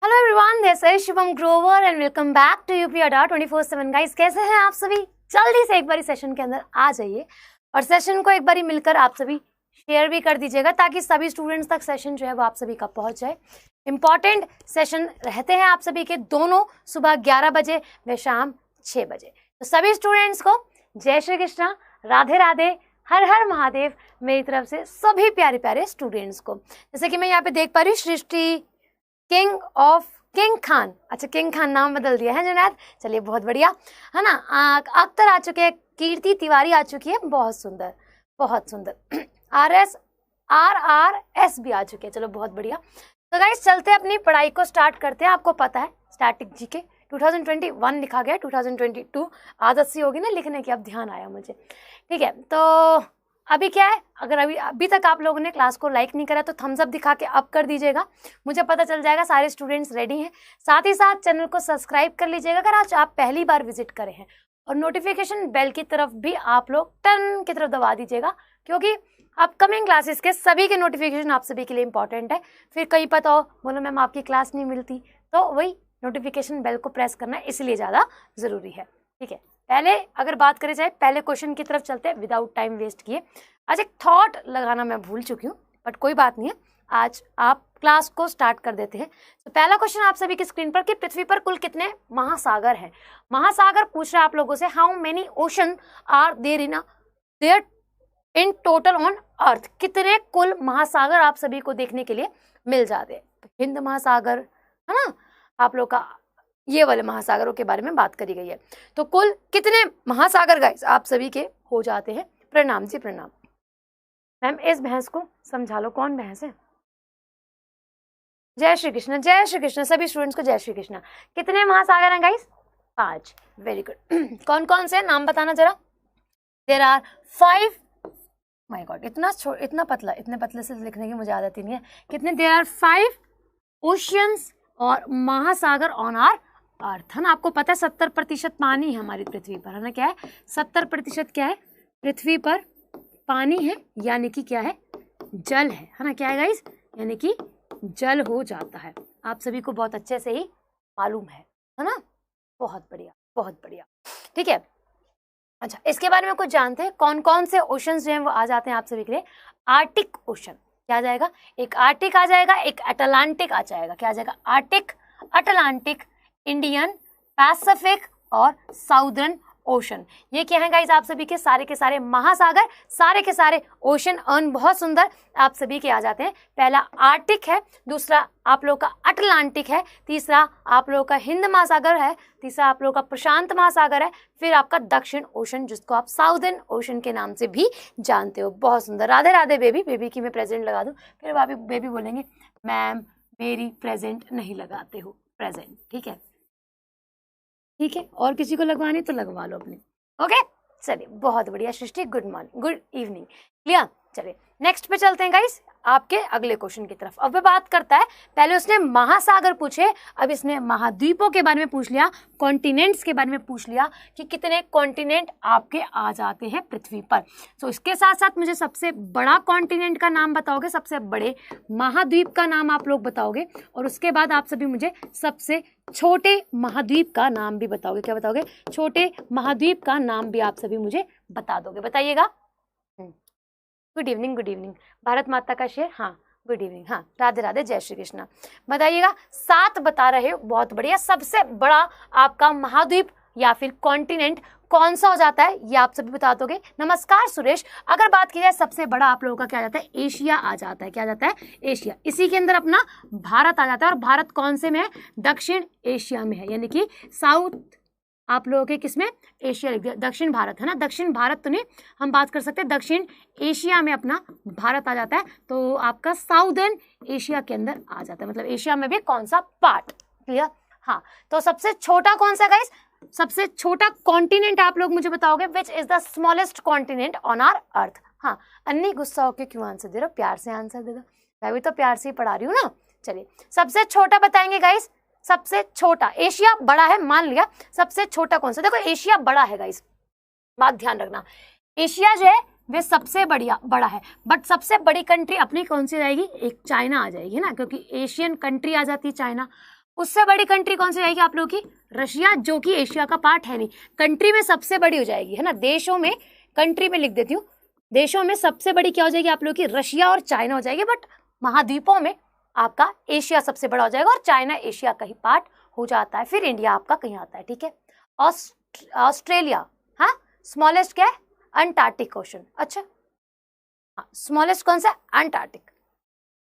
Hello everyone, this is Shivam Grover and welcome back to UP Adda 24/7। Guys, कैसे हैं आप सभी? जल्दी से एक बारी सेशन के अंदर आ जाइए और सेशन को एक बारी मिलकर आप सभी शेयर भी कर दीजिएगा ताकि सभी स्टूडेंट्स तक सेशन जो है वो आप सभी का पहुंच जाए। इंपॉर्टेंट सेशन रहते हैं आप सभी के, दोनों सुबह 11 बजे व शाम 6 बजे। तो सभी स्टूडेंट्स को जय श्री कृष्णा, राधे राधे, हर हर महादेव मेरी तरफ से सभी प्यारे प्यारे स्टूडेंट्स को। जैसे कि मैं यहाँ पे देख पा रही हूँ सृष्टि किंग खान, अच्छा किंग खान नाम बदल दिया है जुनैद, चलिए बहुत बढ़िया है ना। अख्तर आ चुके हैं, कीर्ति तिवारी आ चुकी है, बहुत सुंदर बहुत सुंदर। RS भी आ चुके हैं, चलो बहुत बढ़िया। तो गाइस चलते हैं, अपनी पढ़ाई को स्टार्ट करते हैं। आपको पता है स्टैटिक जीके 2021 लिखा गया, 2022 आदत सी होगी ना लिखने की, अब ध्यान आया मुझे। ठीक है, तो अभी क्या है, अगर अभी तक आप लोगों ने क्लास को लाइक नहीं करा तो थम्स अप दिखा के अप कर दीजिएगा, मुझे पता चल जाएगा सारे स्टूडेंट्स रेडी हैं। साथ ही साथ चैनल को सब्सक्राइब कर लीजिएगा अगर आज आप पहली बार विजिट करे हैं, और नोटिफिकेशन बेल की तरफ भी आप लोग टन की तरफ दबा दीजिएगा, क्योंकि अपकमिंग क्लासेस के सभी के नोटिफिकेशन आप सभी के लिए इंपॉर्टेंट है। फिर कहीं पता हो बोलो मैम आपकी क्लास नहीं मिलती, तो वही नोटिफिकेशन बेल को प्रेस करना इसलिए ज़्यादा ज़रूरी है। ठीक है, पहले अगर बात करें जाए, पहले क्वेश्चन की तरफ चलते हैं विदाउट टाइम वेस्ट किए। आज एक थॉट लगाना मैं भूल चुकी हूँ, बट कोई बात नहीं है, आज आप क्लास को स्टार्ट कर देते हैं। तो पहला क्वेश्चन आप सभी की स्क्रीन पर कि पृथ्वी पर कुल कितने महासागर हैं। महासागर पूछ रहा है आप लोगों से, how many ocean are there in total on earth. कितने कुल महासागर आप सभी को देखने के लिए मिल जाते हैं। हिंद महासागर है ना, आप लोग का ये वाले महासागरों के बारे में बात करी गई है। तो कुल कितने महासागर गाइस आप सभी के हो जाते हैं। प्रणाम जी प्रणाम। मैम इस भैंस को समझा लो, कौन भैंस है? जय श्री कृष्ण, जय श्री कृष्ण, सभी स्टूडेंट्स को जय श्री कृष्ण। कितने महासागर हैं गाइस? 5। Very good. कौन कौन से नाम बताना जरा। There are 5। माय गॉड, इतना पतला, इतने पतले से लिखने की मुझे आदत ही नहीं है। कितने? देयर आर 5 ओशियंस और महासागर ऑन आर अर्थ, है ना। आपको पता है 70% पानी है हमारी पृथ्वी पर, है ना। क्या है? 70% क्या है पृथ्वी पर? पानी है, यानी कि क्या है? जल है ना। क्या है गाइस? यानी कि जल हो जाता है। आप सभी को बहुत अच्छे से ही मालूम है ना। बहुत बढ़िया बहुत बढ़िया। ठीक है, अच्छा इसके बारे में कुछ जानते हैं, कौन कौन से ओशंस जो हैं वो आ जाते हैं आप सभी के लिए। आर्टिक ओशन क्या आ जाएगा? एक आर्टिक आ जाएगा, एक अटलांटिक आ जाएगा। क्या आ जाएगा? आर्टिक, अटलांटिक, इंडियन, पैसिफिक और साउदर्न ओशन। ये क्या है गाइस? आप सभी के सारे महासागर, सारे के सारे ओशन अर्न। बहुत सुंदर, आप सभी के आ जाते हैं। पहला आर्टिक है, दूसरा आप लोग का अटलांटिक है, तीसरा आप लोग का हिंद महासागर है, तीसरा आप लोग का प्रशांत महासागर है, फिर आपका दक्षिण ओशन जिसको आप साउदर्न ओशन के नाम से भी जानते हो। बहुत सुंदर। राधे राधे बेबी। बेबी की मैं प्रेजेंट लगा दूं, फिर बेबी बोलेंगे मैम मेरी प्रेजेंट नहीं लगाते हो, प्रेजेंट। ठीक है ठीक है, और किसी को लगवानी तो लगवा लो अपनी। ओके चलिए, बहुत बढ़िया Srishti, good morning, good evening. Clear? चलिए नेक्स्ट पे चलते हैं गाइस, आपके अगले क्वेश्चन की तरफ। अब वह बात करता है, पहले उसने महासागर पूछे, अब इसने महाद्वीपों के बारे में पूछ लिया, कॉन्टिनेंट्स के बारे में पूछ लिया कि कितने कॉन्टिनेंट आपके आ जाते हैं पृथ्वी पर। तो इसके साथ साथ मुझे सबसे बड़ा कॉन्टिनेंट का नाम बताओगे, सबसे बड़े महाद्वीप का नाम आप लोग बताओगे, और उसके बाद आप सभी मुझे सबसे छोटे महाद्वीप का नाम भी बताओगे। क्या बताओगे? छोटे महाद्वीप का नाम भी आप सभी मुझे बता दोगे। बताइएगा। Good evening, good evening. Bharat माता का शेर, हाँ गुड इवनिंग, हाँ राधे राधे, जय श्री कृष्ण। बताइएगा। 7 बता रहे हो, बहुत बढ़िया। सबसे बड़ा आपका महाद्वीप या फिर कॉन्टिनेंट कौन सा हो जाता है, ये आप सभी बता दोगे। नमस्कार सुरेश। अगर बात की जाए सबसे बड़ा आप लोगों का क्या आ जाता है? एशिया आ जाता है। क्या आ जाता है? एशिया। इसी के अंदर अपना भारत आ जाता है, और भारत कौन से में है? दक्षिण एशिया में है, यानी कि साउथ आप लोगों के किसमें? एशिया लिख दिया, दक्षिण भारत, है ना। दक्षिण भारत तो नहीं, हम बात कर सकते हैं दक्षिण एशिया में अपना भारत आ जाता है, तो आपका साउदर्न एशिया के अंदर आ जाता है, मतलब एशिया में भी कौन सा पार्ट। क्लियर? हाँ, तो सबसे छोटा कौन सा गाइस? सबसे छोटा कॉन्टिनेंट आप लोग मुझे बताओगे, which is the smallest continent on our earth. हाँ, अन्नी गुस्सा होके क्यों आंसर दे रहे हो? प्यार से आंसर दे दो, मैं भी तो प्यार से ही पढ़ा रही हूँ ना। चलिए, सबसे छोटा बताएंगे गाइस, सबसे छोटा। एशिया बड़ा है मान लिया, सबसे छोटा कौन सा? देखो एशिया बड़ा है गाइस, बात ध्यान रखना। एशिया जो है वे सबसे बड़ा है, बट सबसे बड़ी कंट्री अपनी कौन सी रहेगी? एक चाइना आ जाएगी ना, क्योंकि एशियन कंट्री आ जाती है चाइना। उससे बड़ी कंट्री कौन सी रहेगी आप लोगों की? रशिया, जो कि एशिया का पार्ट है नहीं। कंट्री में सबसे बड़ी हो जाएगी, है ना, देशों में, कंट्री में लिख देती हूँ, देशों में सबसे बड़ी क्या हो जाएगी आप लोगों की? रशिया और चाइना हो जाएगी। बट महाद्वीपों में आपका एशिया सबसे बड़ा हो जाएगा और चाइना एशिया का ही पार्ट हो जाता है। फिर इंडिया आपका कहीं आता है, ठीक है। ऑस्ट्रेलिया, हाँ, स्मॉलेस्ट क्या है? Antarctic ocean. अच्छा, हाँ, स्मॉलेस्ट कौन सा? अंटार्कटिक।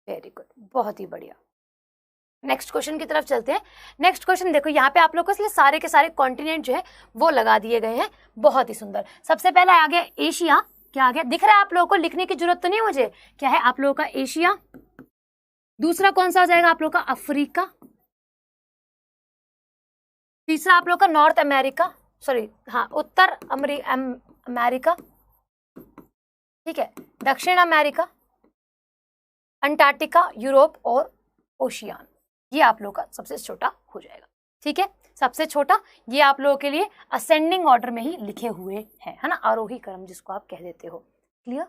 वेरी गुड, बहुत ही बढ़िया। नेक्स्ट क्वेश्चन की तरफ चलते हैं। नेक्स्ट क्वेश्चन देखो, यहाँ पे आप लोगों को इसलिए सारे के सारे कॉन्टिनेंट जो है वो लगा दिए गए हैं, बहुत ही सुंदर। सबसे पहले आ गया एशिया, क्या आ गया? दिख रहा है आप लोगों को? लिखने की जरूरत तो नहीं मुझे। क्या है आप लोगों का? एशिया। दूसरा कौन सा आ जाएगा आप लोगों का? अफ्रीका। तीसरा आप लोगों का नॉर्थ अमेरिका, सॉरी, हाँ, उत्तर अमेरिका, ठीक है। दक्षिण अमेरिका, अंटार्कटिका, यूरोप और ओशियान। ये आप लोगों का सबसे छोटा हो जाएगा, ठीक है। सबसे छोटा ये आप लोगों के लिए असेंडिंग ऑर्डर में ही लिखे हुए हैं, है ना, आरोही क्रम जिसको आप कह देते हो। क्लियर?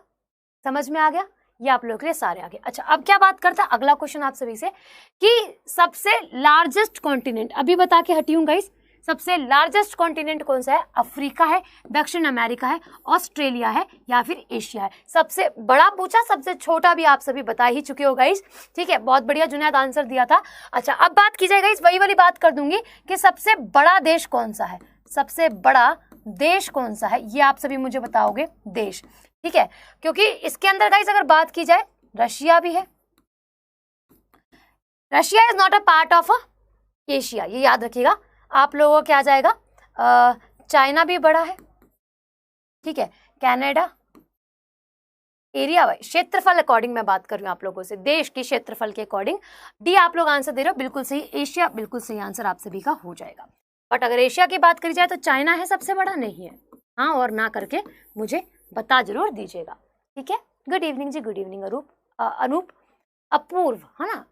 समझ में आ गया? ये आप लोगों के लिए सारे आ गए। अच्छा, अब क्या बात करता है अगला क्वेश्चन आप सभी से कि सबसे लार्जेस्ट कॉन्टिनेंट, अभी बता के हटी हूं गाइस, सबसे लार्जेस्ट कॉन्टिनेंट कौन सा है? अफ्रीका है, दक्षिण अमेरिका है, ऑस्ट्रेलिया है या फिर एशिया है। सबसे बड़ा पूछा, सबसे छोटा भी आप सभी बता ही चुके हो गाइस, ठीक है। बहुत बढ़िया, जुनैद आंसर दिया था। अच्छा, अब बात की जाए गाइस, वही वाली बात कर दूंगी कि सबसे बड़ा देश कौन सा है, सबसे बड़ा देश कौन सा है, ये आप सभी मुझे बताओगे, देश, ठीक है। क्योंकि इसके अंदर गाइस अगर बात की जाए, रशिया भी है। Russia is not a part of Asia, ये याद रखिएगा आप लोगों को। क्या आ जाएगा? चाइना भी बड़ा है, ठीक है। कनाडा, एरिया वाइज, क्षेत्रफल अकॉर्डिंग मैं बात कर रही हूँ आप लोगों से, देश के क्षेत्रफल के अकॉर्डिंग। डी आप लोग आंसर दे रहे हो, बिल्कुल सही। एशिया बिल्कुल सही आंसर आप सभी का हो जाएगा। बट अगर एशिया की बात करी जाए तो चाइना है सबसे बड़ा, नहीं है, हाँ और ना करके मुझे बता जरूर दीजिएगा, ठीक है। गुड इवनिंग जी, गुड इवनिंग अनूप, अपूर्व, है ना।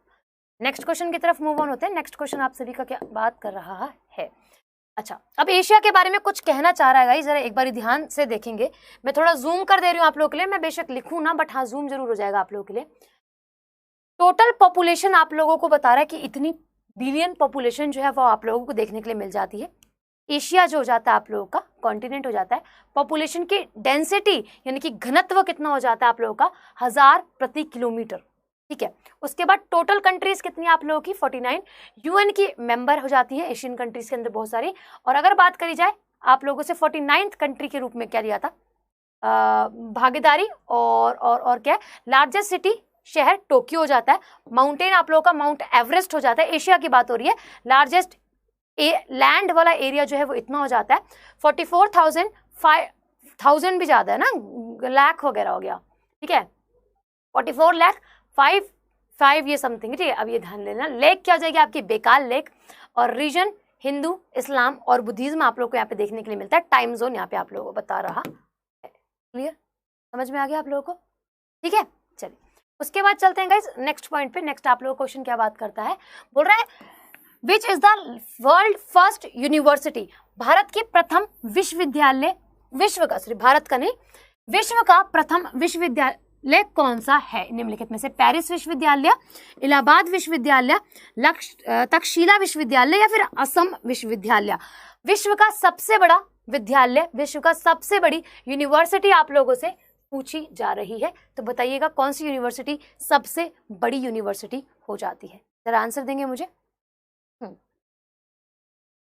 नेक्स्ट क्वेश्चन की तरफ मूव ऑन होते हैं। नेक्स्ट क्वेश्चन आप सभी का क्या बात कर रहा है? अच्छा, अब एशिया के बारे में कुछ कहना चाह रहा है गाइस, जरा एक बार ध्यान से देखेंगे। मैं थोड़ा जूम कर दे रही हूँ आप लोगों के लिए, मैं बेशक लिखूं ना, बट हाँ जूम जरूर हो जाएगा आप लोगों के लिए। टोटल पॉपुलेशन आप लोगों को बता रहा है कि इतनी बिलियन पॉपुलेशन जो है वो आप लोगों को देखने के लिए मिल जाती है। एशिया जो हो जाता है आप लोगों का कॉन्टिनेंट हो जाता है। पॉपुलेशन की डेंसिटी यानी कि घनत्व कितना हो जाता है आप लोगों का? 1000 प्रति किलोमीटर, ठीक है। उसके बाद टोटल कंट्रीज कितनी आप लोगों की? 49। यूएन की मेंबर हो जाती है एशियन कंट्रीज के अंदर बहुत सारी। और अगर बात करी जाए आप लोगों से 49th कंट्री के रूप में क्या दिया था भागीदारी, और क्या है, लार्जेस्ट सिटी शहर टोक्यो हो जाता है। माउंटेन आप लोगों का माउंट एवरेस्ट हो जाता है, एशिया की बात हो रही है। लार्जेस्ट लैंड वाला एरिया जो है वो इतना हो जाता है 44,000 भी ज्यादा है ना, लाख वगैरह हो गया, ठीक है। 44 लाख 5 ये समथिंग, ठीक है। अब ये ध्यान लेना, लेक क्या हो जाएगी आपकी? Baikal lake. और रीजन हिंदू, इस्लाम और बुद्धिज्म आप लोग को यहाँ पे देखने के लिए मिलता है। टाइम जोन यहाँ पे आप लोगों को बता रहा है। क्लियर? समझ में आ गया आप लोगों को? ठीक है, चलिए उसके बाद चलते हैं गाइस नेक्स्ट पॉइंट पे। नेक्स्ट आप लोगों को क्वेश्चन क्या बात करता है, बोल रहा है विच is the world first university? Bharat की प्रथम विश्वविद्यालय, विश्व का, सॉरी भारत का नहीं, विश्व का प्रथम विश्वविद्यालय कौन सा है? निम्नलिखित में से पेरिस विश्वविद्यालय, इलाहाबाद विश्वविद्यालय, तक्षशिला विश्वविद्यालय या फिर असम विश्वविद्यालय? विश्व का सबसे बड़ा विद्यालय, विश्व का सबसे बड़ी यूनिवर्सिटी आप लोगों से पूछी जा रही है, तो बताइएगा कौन सी यूनिवर्सिटी सबसे बड़ी यूनिवर्सिटी हो जाती है? जरा आंसर देंगे मुझे,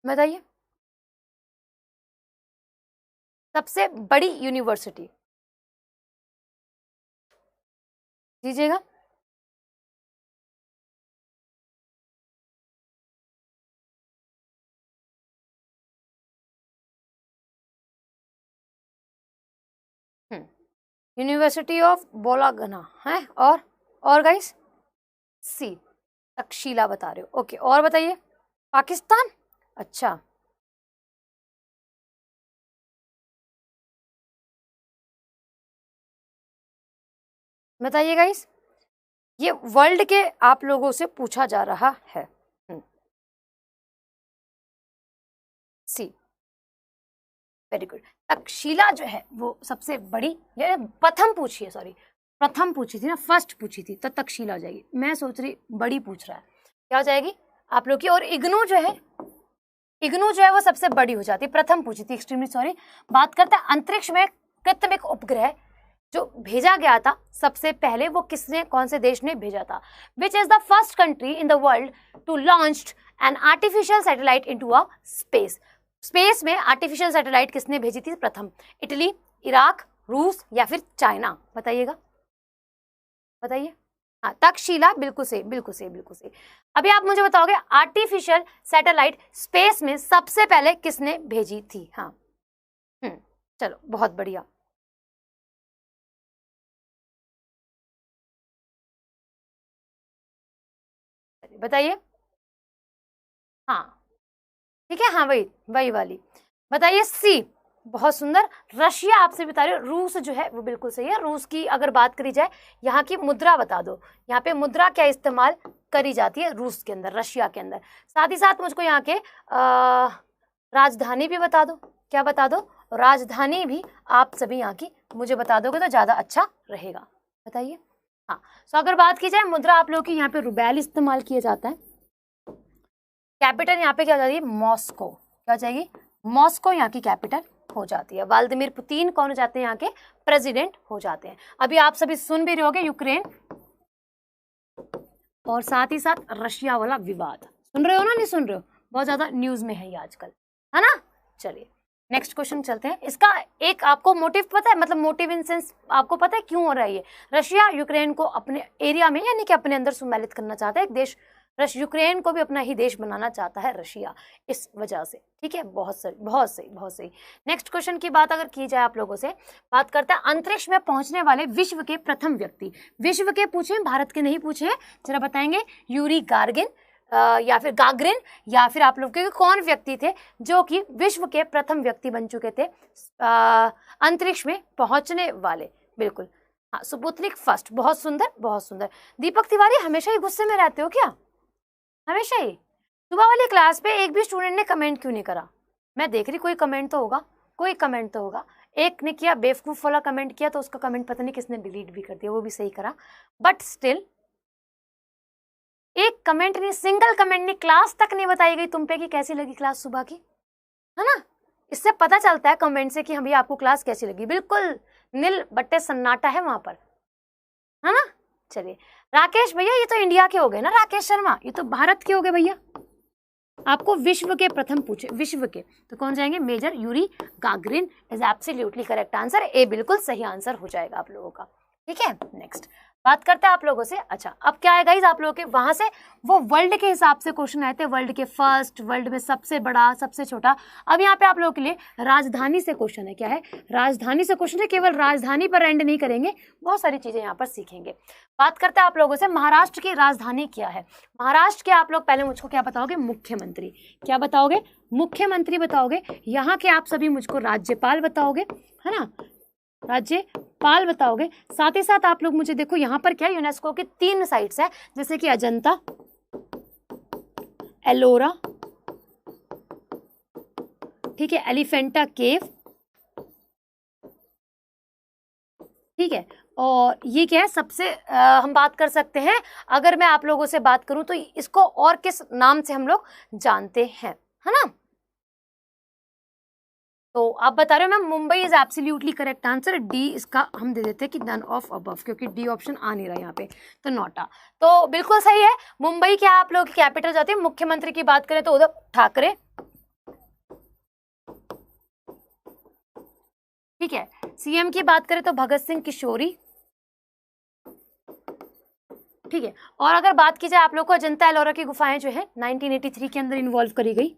बताइए। सबसे बड़ी यूनिवर्सिटी दीजिएगा। यूनिवर्सिटी ऑफ बोलागना है, और गाइस सी तक्षशिला बता रहे हो, ओके। और बताइए, पाकिस्तान, अच्छा बताइए गाइस, ये वर्ल्ड के आप लोगों से पूछा जा रहा है। सी, वेरी गुड। तक्षशिला जो है वो सबसे बड़ी, प्रथम पूछी है, सॉरी प्रथम पूछी थी ना, फर्स्ट पूछी थी, तो तक्षशिला हो जाएगी। मैं सोच रही बड़ी पूछ रहा है, क्या हो जाएगी? आप लोग की। और इग्नू जो है वो सबसे बड़ी हो जाती है, प्रथम पूछी थी, एक्सट्रीमली सॉरी। बात करते हैं अंतरिक्ष में कृत्रिम उपग्रह जो भेजा गया था सबसे पहले, वो किसने, कौन से देश ने भेजा था? Which is the first country in the world to launched an artificial satellite into a space? Space में आर्टिफिशियल सैटेलाइट किसने भेजी थी प्रथम? इटली, इराक, रूस या फिर चाइना? बताइएगा, बताइए। हाँ, तक्षशिला, बिल्कुल सही, बिल्कुल सही, बिल्कुल सही। अभी आप मुझे बताओगे आर्टिफिशियल सैटेलाइट स्पेस में सबसे पहले किसने भेजी थी? हाँ, चलो बहुत बढ़िया। बताइए। हाँ ठीक है, हाँ वही वही वाली। बताइए सी, बहुत सुंदर। रशिया आपसे बता रही हूँ, रूस जो है वो बिल्कुल सही है। रूस की अगर बात करी जाए, यहाँ की मुद्रा बता दो, यहाँ पे मुद्रा क्या इस्तेमाल करी जाती है रूस के अंदर, रशिया के अंदर। साथ ही साथ मुझको यहाँ के राजधानी भी बता दो। क्या बता दो? राजधानी भी आप सभी यहाँ की मुझे बता दोगे तो ज़्यादा अच्छा रहेगा। बताइए। हाँ, सो अगर बात की जाए मुद्रा आप लोगों की, यहाँ पे रुबेल इस्तेमाल किया जाता है। कैपिटल यहाँ पे क्या हो जाती है? मॉस्को। क्या हो जाएगी? मॉस्को यहाँ की कैपिटल हो जाती है। व्लादिमीर पुतिन कौन हो जाते हैं? यहाँ के प्रेसिडेंट हो जाते हैं। अभी आप सभी सुन भी रहे होगे यूक्रेन और साथ ही साथ रशिया वाला विवाद, सुन रहे हो ना, नहीं सुन रहे हो? बहुत ज्यादा न्यूज में है ये आजकल, है ना। चलिए नेक्स्ट क्वेश्चन चलते हैं। इसका एक आपको मोटिव पता है, मतलब मोटिव इन सेंस आपको पता है क्यों हो रहा है ये? रशिया यूक्रेन को अपने एरिया में यानी कि अपने अंदर सम्मिलित करना चाहता है एक देश। यूक्रेन को भी अपना ही देश बनाना चाहता है रशिया, इस वजह से। ठीक है, बहुत सही, बहुत सही, बहुत सही। नेक्स्ट क्वेश्चन की बात अगर की जाए आप लोगों से, बात करते हैं अंतरिक्ष में पहुंचने वाले विश्व के प्रथम व्यक्ति। विश्व के पूछे, भारत के नहीं पूछे, जरा बताएंगे। यूरी गार्गिन या फिर गागरिन, या फिर आप लोग के कौन व्यक्ति थे जो कि विश्व के प्रथम व्यक्ति बन चुके थे अंतरिक्ष में पहुंचने वाले? बिल्कुल हाँ, स्पुतनिक फर्स्ट। बहुत सुंदर, बहुत सुंदर। दीपक तिवारी हमेशा ही गुस्से में रहते हो क्या? हमेशा ही? सुबह वाली क्लास पे एक भी स्टूडेंट ने कमेंट क्यों नहीं करा? मैं देख रही कोई कमेंट तो होगा, कोई कमेंट तो होगा। एक ने किया, बेवकूफ वाला कमेंट किया, तो उसका कमेंट पता नहीं किसने डिलीट भी कर दिया, वो भी सही करा। बट स्टिल एक कमेंट नहीं, सिंगल कमेंट नहीं, क्लास तक नहीं बताई गई तुम पे कि कैसी लगी क्लास सुबह की, है ना। इससे पता चलता है कमेंट से कि भैया आपको क्लास कैसी लगी। बिल्कुल नील बट्टे सन्नाटा है वहां पर, है ना। चलिए राकेश भैया, ये तो इंडिया के हो गए ना, राकेश शर्मा ये तो भारत के हो गए भैया। आपको विश्व के प्रथम पूछे, विश्व के, तो कौन जाएंगे? Major Yuri Gagarin is absolutely correct answer. ए बिल्कुल सही आंसर हो जाएगा आप लोगों का। ठीक है, नेक्स्ट बात करते हैं आप लोगों से। अच्छा अब क्या है गाइज, आप लोगों के वहां से वो वर्ल्ड के हिसाब से क्वेश्चन आए थे, वर्ल्ड के फर्स्ट, वर्ल्ड में सबसे बड़ा, सबसे छोटा। अब यहाँ पे आप लोगों के लिए राजधानी से क्वेश्चन है। क्या है? राजधानी से क्वेश्चन है। केवल राजधानी पर एंड नहीं करेंगे, बहुत सारी चीजें यहाँ पर सीखेंगे। बात करते हैं आप लोगों से, महाराष्ट्र की राजधानी क्या है? महाराष्ट्र के आप लोग पहले मुझको क्या बताओगे? मुख्यमंत्री। क्या बताओगे? मुख्यमंत्री बताओगे। यहाँ के आप सभी मुझको राज्यपाल बताओगे, है ना, राज्यपाल बताओगे। साथ ही साथ आप लोग मुझे देखो यहाँ पर क्या, यूनेस्को की 3 साइट्स है, जैसे कि अजंता, एलोरा, ठीक है, एलिफेंटा केव, ठीक है। और ये क्या है सबसे हम बात कर सकते हैं, अगर मैं आप लोगों से बात करूं तो इसको और किस नाम से हम लोग जानते हैं, है ना। तो आप बता रहे हो ma'am Mumbai is absolutely correct answer. D इसका हम दे देते हैं कि नन ऑफ अबव, क्योंकि डी ऑप्शन आ नहीं रहा यहाँ पे, तो नोटा तो बिल्कुल सही है। मुंबई क्या आप लोग कैपिटल जाती है। मुख्यमंत्री की बात करें तो उद्धव ठाकरे, ठीक है। सीएम की बात करें तो भगत सिंह किशोरी, ठीक है। और अगर बात की जाए आप लोग को, अजंता एलोरा की गुफाएं जो है 1983 के अंदर इन्वॉल्व करी गई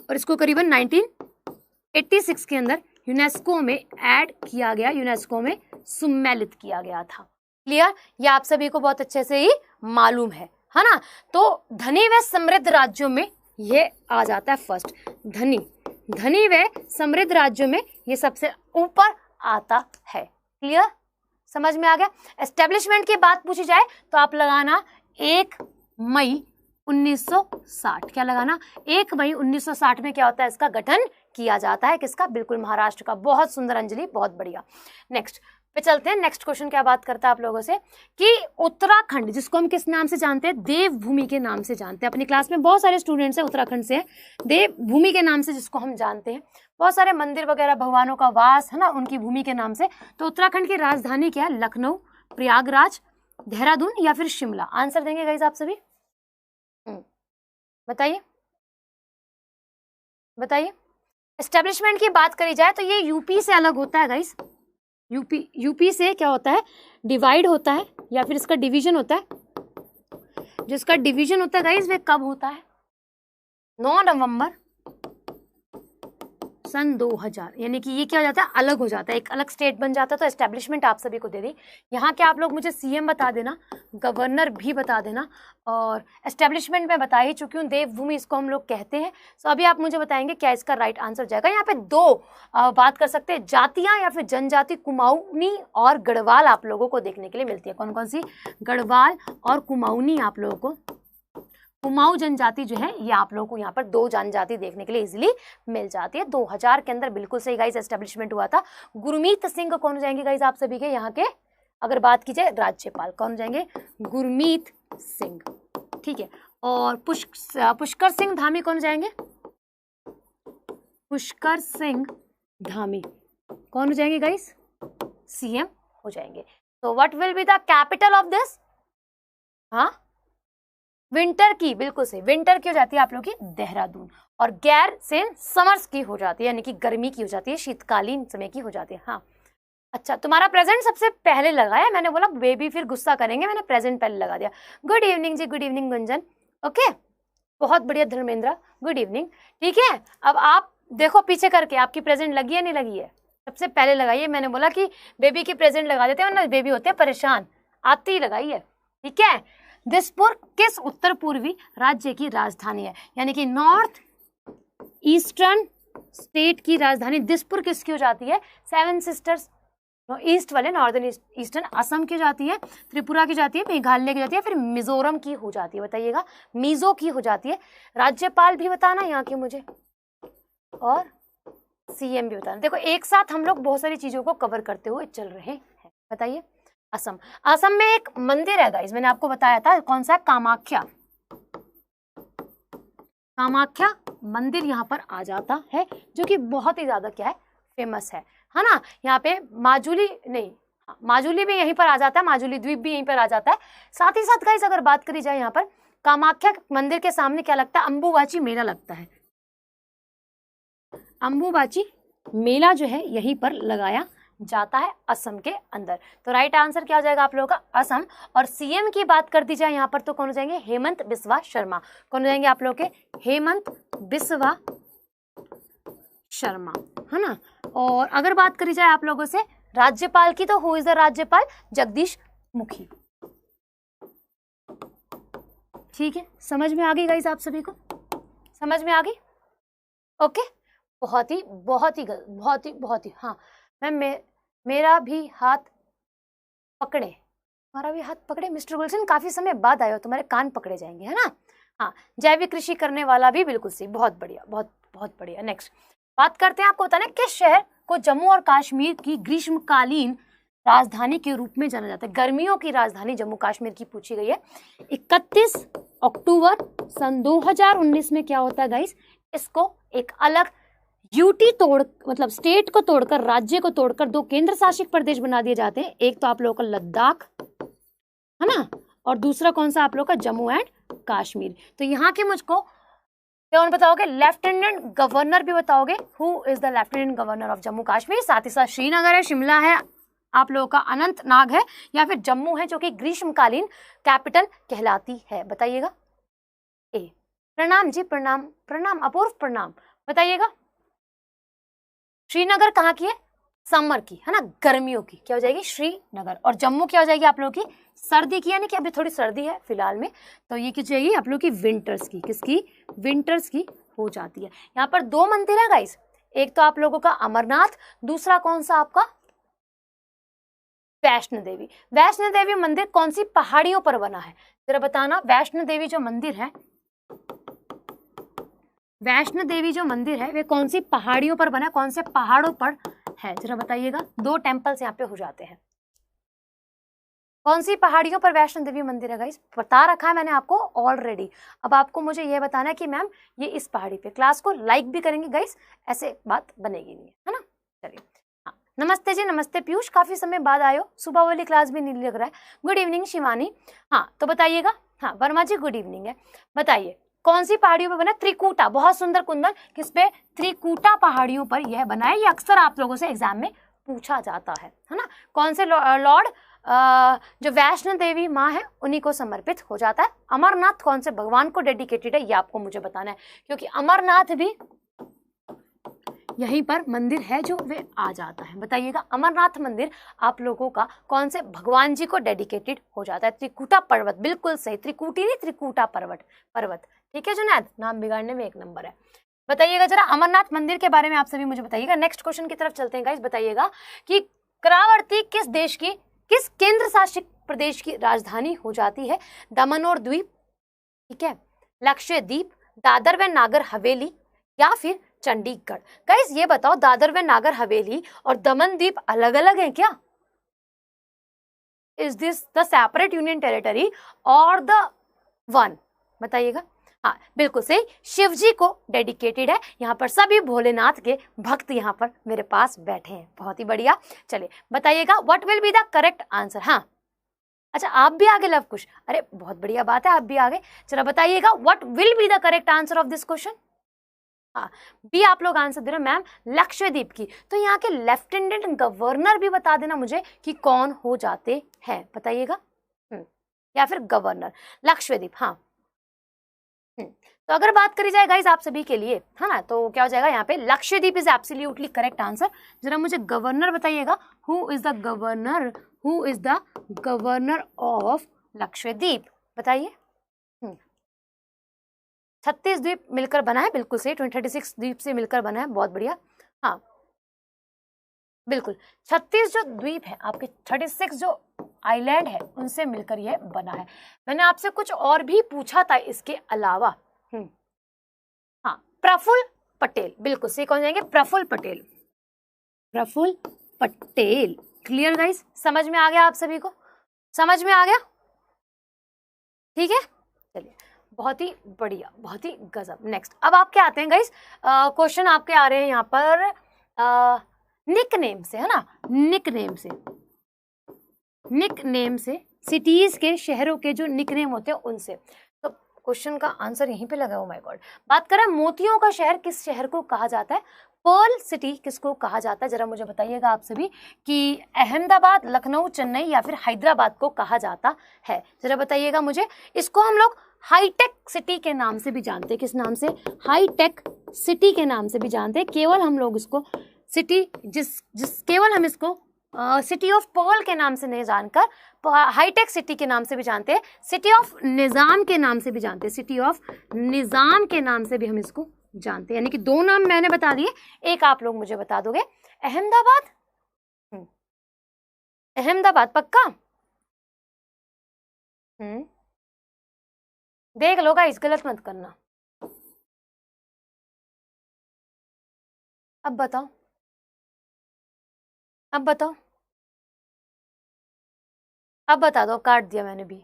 और इसको करीबन 1986 के अंदर यूनेस्को में ऐड किया गया, यूनेस्को में सम्मिलित किया गया था। क्लियर? ये आप सभी को बहुत अच्छे से ही मालूम है ना। तो धनी व समृद्ध राज्यों में ये आ जाता है फर्स्ट। धनी व समृद्ध राज्यों में ये सबसे ऊपर आता है। क्लियर? समझ में आ गया। एस्टेब्लिशमेंट की बात पूछी जाए तो आप लगाना 1 मई 1960। क्या लगाना? 1 मई 1960 में क्या होता है? इसका गठन किया जाता है। किसका? बिल्कुल महाराष्ट्र का। बहुत सुंदर अंजलि, बहुत बढ़िया। नेक्स्ट पे चलते हैं। नेक्स्ट क्वेश्चन क्या बात करता है आप लोगों से कि उत्तराखंड, जिसको हम किस नाम से जानते हैं, देवभूमि के नाम से जानते हैं। अपनी क्लास में बहुत सारे स्टूडेंट्स हैं उत्तराखंड से, देवभूमि के नाम से जिसको हम जानते हैं। बहुत सारे मंदिर वगैरह, भगवानों का वास है ना, उनकी भूमि के नाम से। तो उत्तराखंड की राजधानी क्या है? लखनऊ, प्रयागराज, देहरादून या फिर शिमला? आंसर देंगे गाइस आप सभी, बताइए बताइए। एस्टेब्लिशमेंट की बात करी जाए तो ये यूपी से अलग होता है गाइस। यूपी से क्या होता है? डिवाइड होता है या फिर इसका डिवीजन होता है। जिसका डिवीजन होता है गाइस, वे कब होता है? 9 नवंबर सन 2000, यानी कि ये क्या हो जाता है? अलग हो जाता है, एक अलग स्टेट बन जाता है। तो एस्टेब्लिशमेंट आप सभी को दे दी। यहाँ के आप लोग मुझे सीएम बता देना, गवर्नर भी बता देना, और एस्टेब्लिशमेंट में बता ही चुकी हूँ, देवभूमि इसको हम लोग कहते हैं। सो अभी आप मुझे बताएंगे क्या इसका राइट आंसर जाएगा। यहाँ पे दो बात कर सकते हैं, जातियाँ या फिर जनजाति, कुमाऊनी और गढ़वाल आप लोगों को देखने के लिए मिलती है। कौन कौन सी? गढ़वाल और कुमाऊनी आप लोगों को, कुमाऊं जनजाति जो है ये आप लोगों को यहाँ पर दो जनजाति देखने के लिए इजीली मिल जाती है। 2000 के अंदर बिल्कुल सही गाइस एस्टेब्लिशमेंट हुआ था। गुरमीत सिंह कौन हो जाएंगे गाइस आप सभी के यहाँ के? अगर बात की जाए राज्यपाल, कौन हो जाएंगे? गुरमीत सिंह, ठीक है। और पुष्कर सिंह धामी कौन हो जाएंगे? पुष्कर सिंह धामी कौन हो जाएंगे गाइस? सीएम हो जाएंगे। तो what will be the capital of this? हाँ, विंटर की, बिल्कुल सही, विंटर की हो जाती है आप लोग की देहरादून, और गैर सेन समर्स की हो जाती है, यानी कि गर्मी की हो जाती है, शीतकालीन समय की हो जाती है। हाँ, अच्छा, तुम्हारा प्रेजेंट सबसे पहले लगाया, मैंने बोला बेबी फिर गुस्सा करेंगे, मैंने प्रेजेंट पहले लगा दिया। गुड इवनिंग जी, गुड इवनिंग गुंजन, ओके, बहुत बढ़िया धर्मेंद्र, गुड इवनिंग, ठीक है। अब आप देखो पीछे करके आपकी प्रेजेंट लगी है नहीं लगी है, सबसे पहले लगाइए। मैंने बोला कि बेबी की प्रेजेंट लगा देते हैं वरना बेबी होते हैं परेशान, आते ही लगाइए, ठीक है। दिसपुर किस उत्तर पूर्वी राज्य की राजधानी है? यानी कि नॉर्थ ईस्टर्न स्टेट की राजधानी दिसपुर किसकी हो जाती है? 7 सिस्टर्स, ईस्ट वाले, नॉर्दर्न ईस्टर्न असम की जाती है, त्रिपुरा की जाती है, मेघालय की जाती है, फिर मिजोरम की हो जाती है। बताइएगा, मिजो की हो जाती है। राज्यपाल भी बताना यहाँ के मुझे, और सीएम भी बताना। देखो एक साथ हम लोग बहुत सारी चीजों को कवर करते हुए चल रहे हैं। बताइए, असम, असम में एक मंदिर है गाइस, मैंने आपको बताया था, कौन सा? कामाख्या, कामाख्या मंदिर यहाँ पर आ जाता है, जो कि बहुत ही ज्यादा क्या है? फेमस है ना। यहाँ पे माजुली नहीं, माजुली भी यहीं पर आ जाता है, माजुली द्वीप भी यहीं पर आ जाता है। साथ ही साथ गाइस अगर बात करी जाए, यहाँ पर कामाख्या मंदिर के सामने क्या लगता है? अंबुबाची मेला लगता है। अंबुबाची मेला जो है यहीं पर लगाया जाता है असम के अंदर। तो राइट आंसर क्या हो जाएगा आप लोगों का? असम। और सीएम की बात कर दी जाए यहाँ पर तो कौन हो जाएंगे? हेमंत बिस्वा शर्मा। कौन हो जाएंगे आप लोग के? हेमंत बिस्वा शर्मा, है ना। और अगर बात करी जाए आप लोगों से राज्यपाल की, तो हु इज द राज्यपाल? जगदीश मुखी, ठीक है। समझ में आ गई गाइस आप सभी को? समझ में आ गई? ओके, बहुत ही हाँ मैम, मेरा भी हाथ पकड़े, हमारा भी हाथ पकड़े। मिस्टर गुलशन काफी समय बाद आए हो, तुम्हारे कान पकड़े जाएंगे, है ना। हाँ, जैविक कृषि करने वाला भी बिल्कुल सही, बहुत बढ़िया, बहुत बढ़िया। नेक्स्ट बात करते हैं, आपको बताना किस शहर को जम्मू और कश्मीर की ग्रीष्मकालीन राजधानी के रूप में जाना जाता है? गर्मियों की राजधानी जम्मू कश्मीर की पूछी गई है। 31 अक्टूबर सन 2019 में क्या होता है गाइस? इसको एक अलग यूटी मतलब स्टेट को तोड़कर, राज्य को तोड़कर 2 केंद्र शासित प्रदेश बना दिए जाते हैं। एक तो आप लोगों का लद्दाख, है ना, और दूसरा कौन सा आप लोगों का? जम्मू एंड कश्मीर। तो यहाँ के मुझको कौन बताओगे? लेफ्टिनेंट गवर्नर भी बताओगे। Who is the lieutenant governor of Jammu Kashmir? साथ ही साथ श्रीनगर है, शिमला है, आप लोगों का अनंतनाग है, या फिर जम्मू है जो कि ग्रीष्मकालीन कैपिटल कहलाती है। बताइएगा। ए, प्रणाम जी, प्रणाम, प्रणाम, अपूर्व प्रणाम। बताइएगा, श्रीनगर कहाँ की है? समर की, है ना, गर्मियों की क्या हो जाएगी? श्रीनगर। और जम्मू क्या हो जाएगी आप लोगों की? सर्दी की, यानी कि अभी थोड़ी सर्दी है फिलहाल में, तो ये क्या जाएगी आप लोगों की? विंटर्स की। किसकी? विंटर्स की हो जाती है। यहाँ पर 2 मंदिर है गाइस, एक तो आप लोगों का अमरनाथ, दूसरा कौन सा आपका? वैष्णो देवी। वैष्णो देवी मंदिर कौन सी पहाड़ियों पर बना है? जरा बताना। वैष्णो देवी जो मंदिर है, वैष्णो देवी जो मंदिर है वे कौन सी पहाड़ियों पर बना है? कौन से पहाड़ों पर है? जरा बताइएगा। 2 टेम्पल्स यहाँ पे हो जाते हैं, कौन सी पहाड़ियों पर वैष्णो देवी मंदिर है गाइस? बता रखा है मैंने आपको ऑलरेडी। अब आपको मुझे ये बताना है कि मैम ये इस पहाड़ी पे। क्लास को लाइक भी करेंगे गाइस, ऐसे बात बनेगी नहीं, है ना? चलिए, हाँ, नमस्ते जी, नमस्ते पीयूष, काफी समय बाद आए हो, सुबह वाली क्लास भी नहीं लग रहा है। Good evening Shivani. हाँ तो बताइएगा, हाँ वर्मा जी गुड इवनिंग है। बताइए कौन सी पहाड़ियों पर बना? त्रिकूटा, बहुत सुंदर कुंदन, किस पे? त्रिकूटा पहाड़ियों पर यह बना है। ये अक्सर आप लोगों से एग्जाम में पूछा जाता है ना? कौन से लॉर्ड जो वैष्णो देवी माँ है उन्हीं को समर्पित हो जाता है। अमरनाथ कौन से भगवान को डेडिकेटेड है, ये आपको मुझे बताना है, क्योंकि अमरनाथ भी यहीं पर मंदिर है जो वे आ जाता है। बताइएगा अमरनाथ मंदिर आप लोगों का कौन से भगवान जी को डेडिकेटेड हो जाता है? त्रिकूटा पर्वत, बिल्कुल सही, त्रिकूटी नहीं त्रिकूटा पर्वत। ठीक है जुनैद, नाम बिगाड़ने में एक नंबर है। बताइएगा जरा अमरनाथ मंदिर के बारे में आप सभी मुझे बताइएगा। नेक्स्ट क्वेश्चन की तरफ चलते हैं गाइस। बताइएगा कि करावर्ती किस देश की, किस केंद्र शासित प्रदेश की राजधानी हो जाती है? दमन और द्वीप, ठीक है, लक्षद्वीप, दादर व नागर हवेली या फिर चंडीगढ़। गाइस ये बताओ दादर व नागर हवेली और दमन द्वीप अलग अलग हैं क्या? Is this the separate union territory और द वन? बताइएगा। हाँ बिल्कुल सही, शिव जी को डेडिकेटेड है। यहाँ पर सभी भोलेनाथ के भक्त यहाँ पर मेरे पास बैठे हैं, बहुत ही बढ़िया। चलिए बताइएगा what will be the correct answer. हाँ अच्छा आप भी आगे लव कुश, अरे बहुत बढ़िया बात है, आप भी आगे। चलो बताइएगा what will be the correct answer of this question. हाँ बी आप लोग आंसर दे रहे हो मैम, लक्षद्वीप की। तो यहाँ के लेफ्टिनेंट गवर्नर भी बता देना मुझे कि कौन हो जाते हैं, बताइएगा। या फिर गवर्नर लक्षद्वीप। हाँ तो अगर बात करी जाए गाइस आप सभी के लिए, है ना, तो क्या हो जाएगा यहाँ पे? Lakshadweep is absolutely correct answer. जरा मुझे गवर्नर बताइएगा, who is the governor, who is the governor of Lakshadweep? बताइए। 36 द्वीप मिलकर बना है, बिल्कुल सही, 36 द्वीप से मिलकर बना है, बहुत बढ़िया। हाँ बिल्कुल 36 जो द्वीप है आपके, 36 जो आइलैंड है उनसे मिलकर यह बना है। मैंने आपसे कुछ और भी पूछा था इसके अलावा। हाँ प्रफुल्ल पटेल, बिल्कुल सही, कौन जाएंगे? प्रफुल्ल पटेल, प्रफुल्ल पटेल। क्लियर गाइस, समझ में आ गया आप सभी को? समझ में आ गया? ठीक है चलिए, बहुत ही बढ़िया, बहुत ही गजब। नेक्स्ट अब आपके आते हैं गाइस क्वेश्चन, आपके आ रहे हैं यहाँ पर निकनेम से, है ना, निकनेम से सिटीज के, शहरों के जो निकनेम होते हैं उनसे। तो क्वेश्चन का आंसर यहीं पे लगा है। Oh my God. बात करें मोतियों का शहर, किस शहर को कहा जाता है? पर्ल सिटी किसको कहा जाता है? जरा मुझे बताइएगा आप सभी कि अहमदाबाद, लखनऊ, चेन्नई या फिर हैदराबाद को कहा जाता है? जरा बताइएगा मुझे। इसको हम लोग हाईटेक सिटी के नाम से भी जानते हैं। किस नाम से? हाईटेक सिटी के नाम से भी जानते हैं। केवल हम लोग इसको सिटी केवल हम इसको सिटी ऑफ पर्ल के नाम से नहीं जानकर हाईटेक सिटी के नाम से भी जानते हैं, सिटी ऑफ निजाम के नाम से भी जानते हैं, सिटी ऑफ निजाम के नाम से भी हम इसको जानते हैं। यानी कि दो नाम मैंने बता दिए, एक आप लोग मुझे बता दोगे। अहमदाबाद, अहमदाबाद पक्का? देख लो गाइस, गलत मत करना। अब बताओ, अब बताओ, अब बता दो। काट दिया मैंने भी।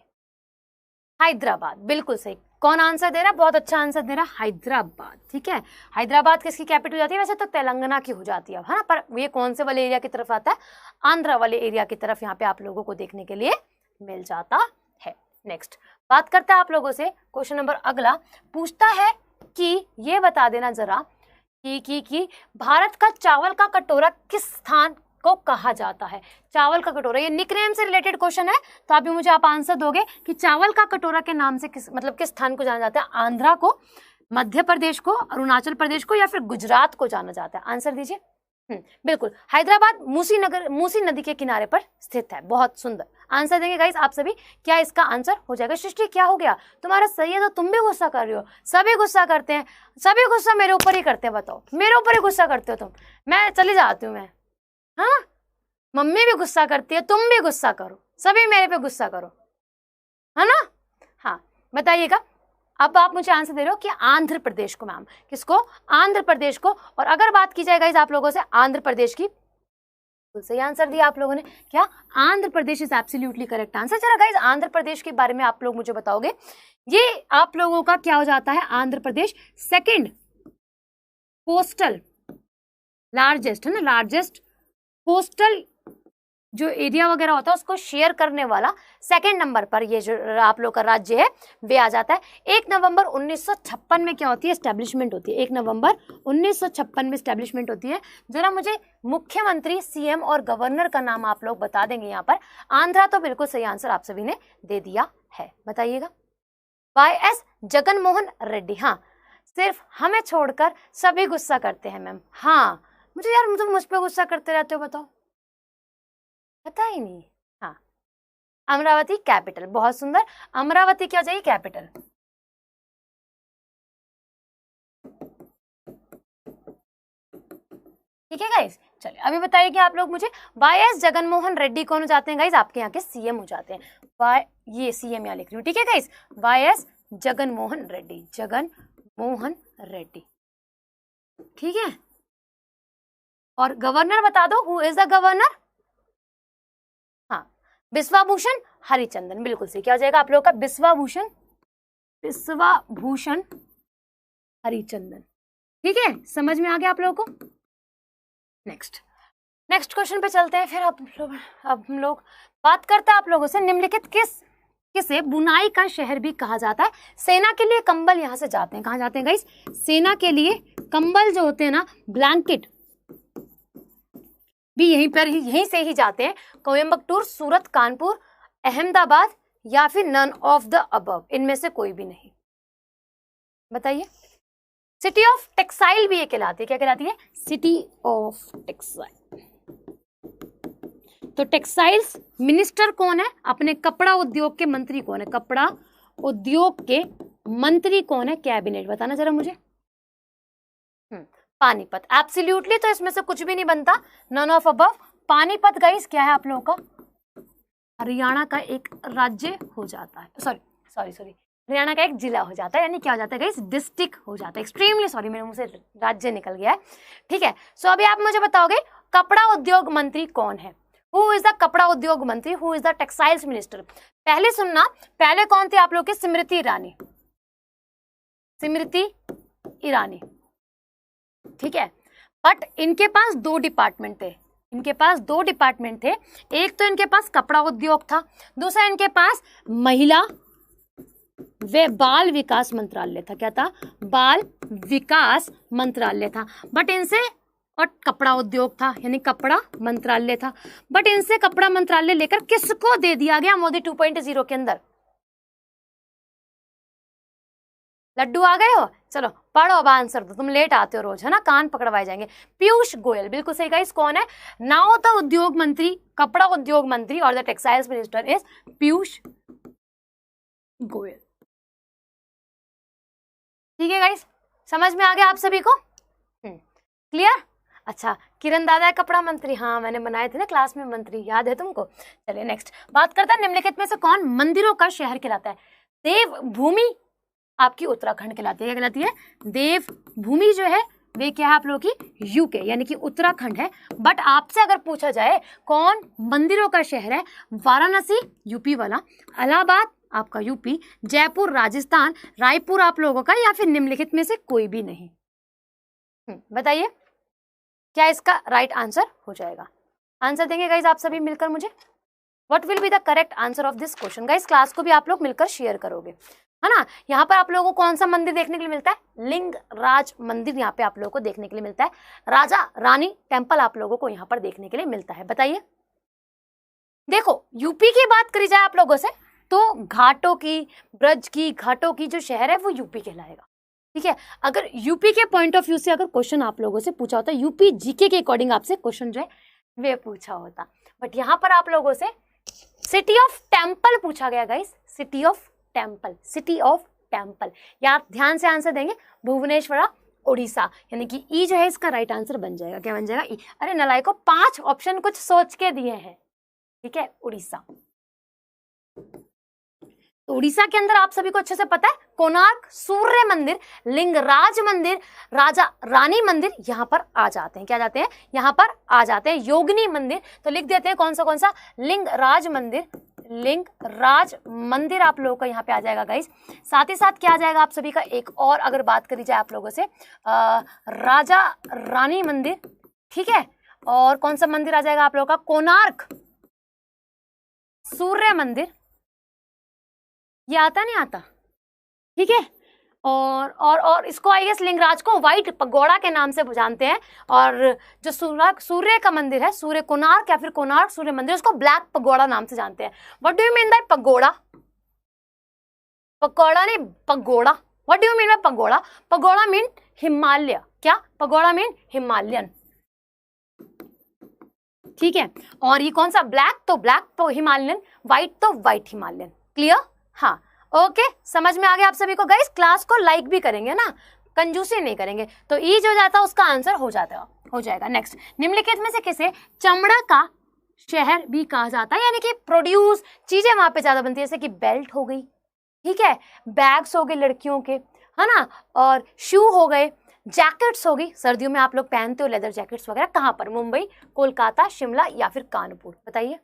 हैदराबाद, बिल्कुल सही। कौन आंसर दे रहा है? बहुत अच्छा आंसर दे रहा है, हैदराबाद। ठीक है, हैदराबाद किसकी कैपिटल हो जाती है? वैसे तो तेलंगाना की हो जाती है ना, पर ये कौन से वाले एरिया की तरफ आता है? आंध्र वाले एरिया की तरफ यहाँ पे आप लोगों को देखने के लिए मिल जाता है। नेक्स्ट बात करते हैं आप लोगों से। क्वेश्चन नंबर अगला पूछता है कि ये बता देना जरा कि भारत का चावल का कटोरा किस स्थान को कहा जाता है? चावल का कटोरा, ये निकनेम से रिलेटेड क्वेश्चन है, तो अभी मुझे आप आंसर दोगे कि चावल का कटोरा के नाम से किस स्थान को जाना जाता है? आंध्रा को, मध्य प्रदेश को, अरुणाचल प्रदेश को या फिर गुजरात को जाना जाता है? आंसर दीजिए। बिल्कुल हैदराबाद मूसी नदी के किनारे पर स्थित है। बहुत सुंदर आंसर देंगे गाइस आप सभी। क्या इसका आंसर हो जाएगा? सृष्टि क्या हो गया तुम्हारा? सही है तो तुम भी गुस्सा कर रही हो, सभी गुस्सा करते हैं, सभी गुस्सा मेरे ऊपर ही करते हैं। बताओ, मेरे ऊपर ही गुस्सा करते हो तुम? मैं चली जाती हूँ मैं। हाँ मम्मी भी गुस्सा करती है, तुम भी गुस्सा करो, सभी मेरे पे गुस्सा करो, है ना? हाँ बताइएगा। अब आप मुझे आंसर दे रहे हो कि आंध्र प्रदेश को। मैम किसको? आंध्र प्रदेश को। और अगर बात की जाए गाइस आप लोगों से आंध्र प्रदेश की, सही आंसर दिया आप लोगों ने। क्या? Andhra Pradesh is absolutely correct answer. चलो गाइस, आंध्र प्रदेश के बारे में आप लोग मुझे बताओगे, ये आप लोगों का क्या हो जाता है? Andhra Pradesh second coastal largest है ना, लार्जेस्ट कोस्टल जो एरिया वगैरह होता है उसको शेयर करने वाला सेकंड नंबर पर ये जो आप लोग का राज्य है वे आ जाता है। 1 नवंबर 1956 में क्या होती है? एस्टेब्लिशमेंट होती है। 1 नवंबर 1956 में एस्टेब्लिशमेंट होती है। जरा मुझे मुख्यमंत्री, सीएम और गवर्नर का नाम आप लोग बता देंगे यहाँ पर। आंध्रा तो बिल्कुल सही आंसर आप सभी ने दे दिया है, बताइएगा। YS जगनमोहन रेड्डी। हाँ, सिर्फ हमें छोड़कर सभी गुस्सा करते हैं मैम। हाँ, मुझे यार मुझ पर गुस्सा करते रहते हो, बताओ, पता ही नहीं। हाँ, अमरावती कैपिटल, बहुत सुंदर। अमरावती क्या चाहिए? कैपिटल। ठीक है गाइस, चलिए अभी बताइए कि आप लोग मुझे। YS जगनमोहन रेड्डी कौन हो जाते हैं गाइस? आपके यहाँ के सीएम हो जाते हैं। ये सीएम यहाँ लिख रही हूँ, ठीक है गाइस। YS जगनमोहन रेड्डी, जगनमोहन रेड्डी, ठीक है। और गवर्नर बता दो, हु इज द गवर्नर? हाँ, बिस्वाभूषण हरिचंदन, बिल्कुल सही। क्या हो जाएगा आप लोगों का? बिस्वाभूषण, बिस्वाभूषण हरिचंदन, ठीक है। समझ में आ गया आप लोगों को? नेक्स्ट क्वेश्चन पे चलते हैं। फिर अब हम लोग बात करते हैं आप लोगों से, निम्नलिखित किसे बुनाई का शहर भी कहा जाता है? सेना के लिए कंबल यहाँ से जाते हैं, कहाँ जाते हैं गाइस? सेना के लिए कंबल जो होते हैं ना, ब्लैंकेट, भी यहीं से ही जाते हैं। कोयम्बटूर, सूरत, कानपुर, अहमदाबाद या फिर नन ऑफ द अबव, इनमें से कोई भी नहीं, बताइए। सिटी ऑफ टेक्सटाइल भी ये कहलाती है, क्या कहलाती है? City of textile. तो टेक्सटाइल्स मिनिस्टर कौन है? अपने कपड़ा उद्योग के मंत्री कौन है? कपड़ा उद्योग के मंत्री कौन है? कैबिनेट, बताना जरा मुझे। पानीपत, एब्सोल्युटली, तो इसमें से कुछ भी नहीं बनता, none of above. Panipat guys क्या है आप लोगों का? हरियाणा का एक राज्य हो जाता है, सॉरी हरियाणा का एक जिला हो जाता है, यानी क्या हो जाता है गाइस? डिस्ट्रिक्ट हो जाता है। एक्सट्रीमली सॉरी, मेरे मुंह से राज्य निकल गया है, ठीक है। सो अभी आप मुझे बताओगे कपड़ा उद्योग मंत्री कौन है? हु इज द कपड़ा उद्योग मंत्री? Who is the textiles minister? पहले सुनना, पहले कौन थे आप लोग के? स्मृति ईरानी, स्मृति ईरानी, ठीक है। बट इनके पास 2 डिपार्टमेंट थे, इनके पास 2 डिपार्टमेंट थे। एक तो इनके पास कपड़ा उद्योग था, दूसरा इनके पास महिला व बाल विकास मंत्रालय था। क्या था? बाल विकास मंत्रालय था। बट इनसे, और कपड़ा उद्योग था, यानी कपड़ा मंत्रालय था। बट इनसे कपड़ा मंत्रालय लेकर किसको दे दिया गया मोदी 2.0 के अंदर? लड्डू आ गए हो? चलो पढ़ो, अब आंसर दो, तुम लेट आते हो रोज, है ना, कान पकड़वाए जाएंगे। पीयूष गोयल, बिल्कुल सही गाइस। कौन है? नाउ द उद्योग मंत्री, कपड़ा उद्योग मंत्री और the textiles minister is Piyush Goyal, ठीक है गाइस। समझ में आ गया आप सभी को? क्लियर? अच्छा, किरण दादा है कपड़ा मंत्री, हाँ मैंने बनाए थे ना क्लास में मंत्री, याद है तुमको? चलिए नेक्स्ट बात करते हैं, निम्नलिखित में से कौन मंदिरों का शहर कहलाता है? देवभूमि आपकी उत्तराखंड कहलाती है। क्या कहलाती है? देवभूमि जो है वे क्या है आप लोगों की? यूके, यानी कि उत्तराखंड है। बट आपसे अगर पूछा जाए कौन मंदिरों का शहर है? वाराणसी यूपी वाला, इलाहाबाद आपका यूपी, जयपुर राजस्थान, रायपुर आप लोगों का, या फिर निम्नलिखित में से कोई भी नहीं। बताइए क्या इसका राइट आंसर हो जाएगा? आंसर देंगे गाइज आप सभी मिलकर मुझे। What will be the correct answer of this question? Guys class को भी आप लोग मिलकर शेयर करोगे, है ना। यहाँ पर आप लोगों को कौन सा मंदिर देखने के लिए मिलता है? लिंगराज मंदिर यहाँ पे आप लोगों को देखने के लिए मिलता है। राजा रानी टेम्पल आप लोगों को यहाँ पर देखने के लिए मिलता है। बताइए, देखो यूपी की बात करी जाए आप लोगों से तो घाटों की, ब्रज की, घाटों की जो शहर है वो यूपी कहलाएगा, ठीक है। अगर यूपी के पॉइंट ऑफ व्यू से अगर क्वेश्चन आप लोगों से पूछा होता, यूपी जीके के अकॉर्डिंग आपसे क्वेश्चन जो है वे पूछा होता, बट यहाँ पर आप लोगों से सिटी ऑफ टेम्पल पूछा गया guys. City of temple, city of temple, या ध्यान से आंसर देंगे भुवनेश्वरा उड़ीसा, यानी कि ई जो है इसका राइट आंसर बन जाएगा। क्या बन जाएगा? ई। अरे नलायको 5 ऑप्शन कुछ सोच के दिए हैं, ठीक है, उड़ीसा। तो उड़ीसा के अंदर आप सभी को अच्छे से पता है कोणार्क सूर्य मंदिर, लिंगराज मंदिर, राजा रानी मंदिर यहाँ पर आ जाते हैं। क्या जाते हैं? यहाँ पर आ जाते हैं। योगिनी मंदिर, तो लिख देते हैं कौन सा लिंगराज मंदिर। लिंगराज मंदिर आप लोगों का यहाँ पे आ जाएगा गाइस। साथ ही साथ क्या आ जाएगा आप सभी का, एक और अगर बात करी जाए आप लोगों से, राजा रानी मंदिर, ठीक है। और कौन सा मंदिर आ जाएगा आप लोगों का? कोणार्क सूर्य मंदिर, ये आता नहीं आता, ठीक है। और इसको आई गेस लिंगराज को व्हाइट पगोड़ा के नाम से जानते हैं। और जो सूर्य का मंदिर है, सूर्य कोणार्क या फिर कोणार्क सूर्य मंदिर, उसको ब्लैक पगोड़ा नाम से जानते हैं। What do you mean by pagoda? Pagoda नहीं, pagoda. What do you mean by pagoda? Pagoda mean Himalaya. क्या? पगोड़ा मीन हिमालयन, ठीक है। और ये कौन सा? ब्लैक तो ब्लैक तो हिमालयन, व्हाइट तो व्हाइट हिमालयन। क्लियर? हाँ, ओके, समझ में आ गया आप सभी को गाइस। क्लास को लाइक भी करेंगे ना, कंजूसी नहीं करेंगे, तो ई जो जाता है उसका आंसर हो जाएगा। नेक्स्ट, निम्नलिखित में से किसे चमड़ा का शहर भी कहा जाता है? यानी कि प्रोड्यूस चीजें वहां पे ज्यादा बनती है, जैसे कि बेल्ट हो गई, ठीक है, बैग्स हो गए लड़कियों के, है ना, और शू हो गए, जैकेट्स होगी, सर्दियों में आप लोग पहनते हो लेदर जैकेट्स वगैरह। कहाँ पर? मुंबई, कोलकाता, शिमला या फिर कानपुर? बताइए।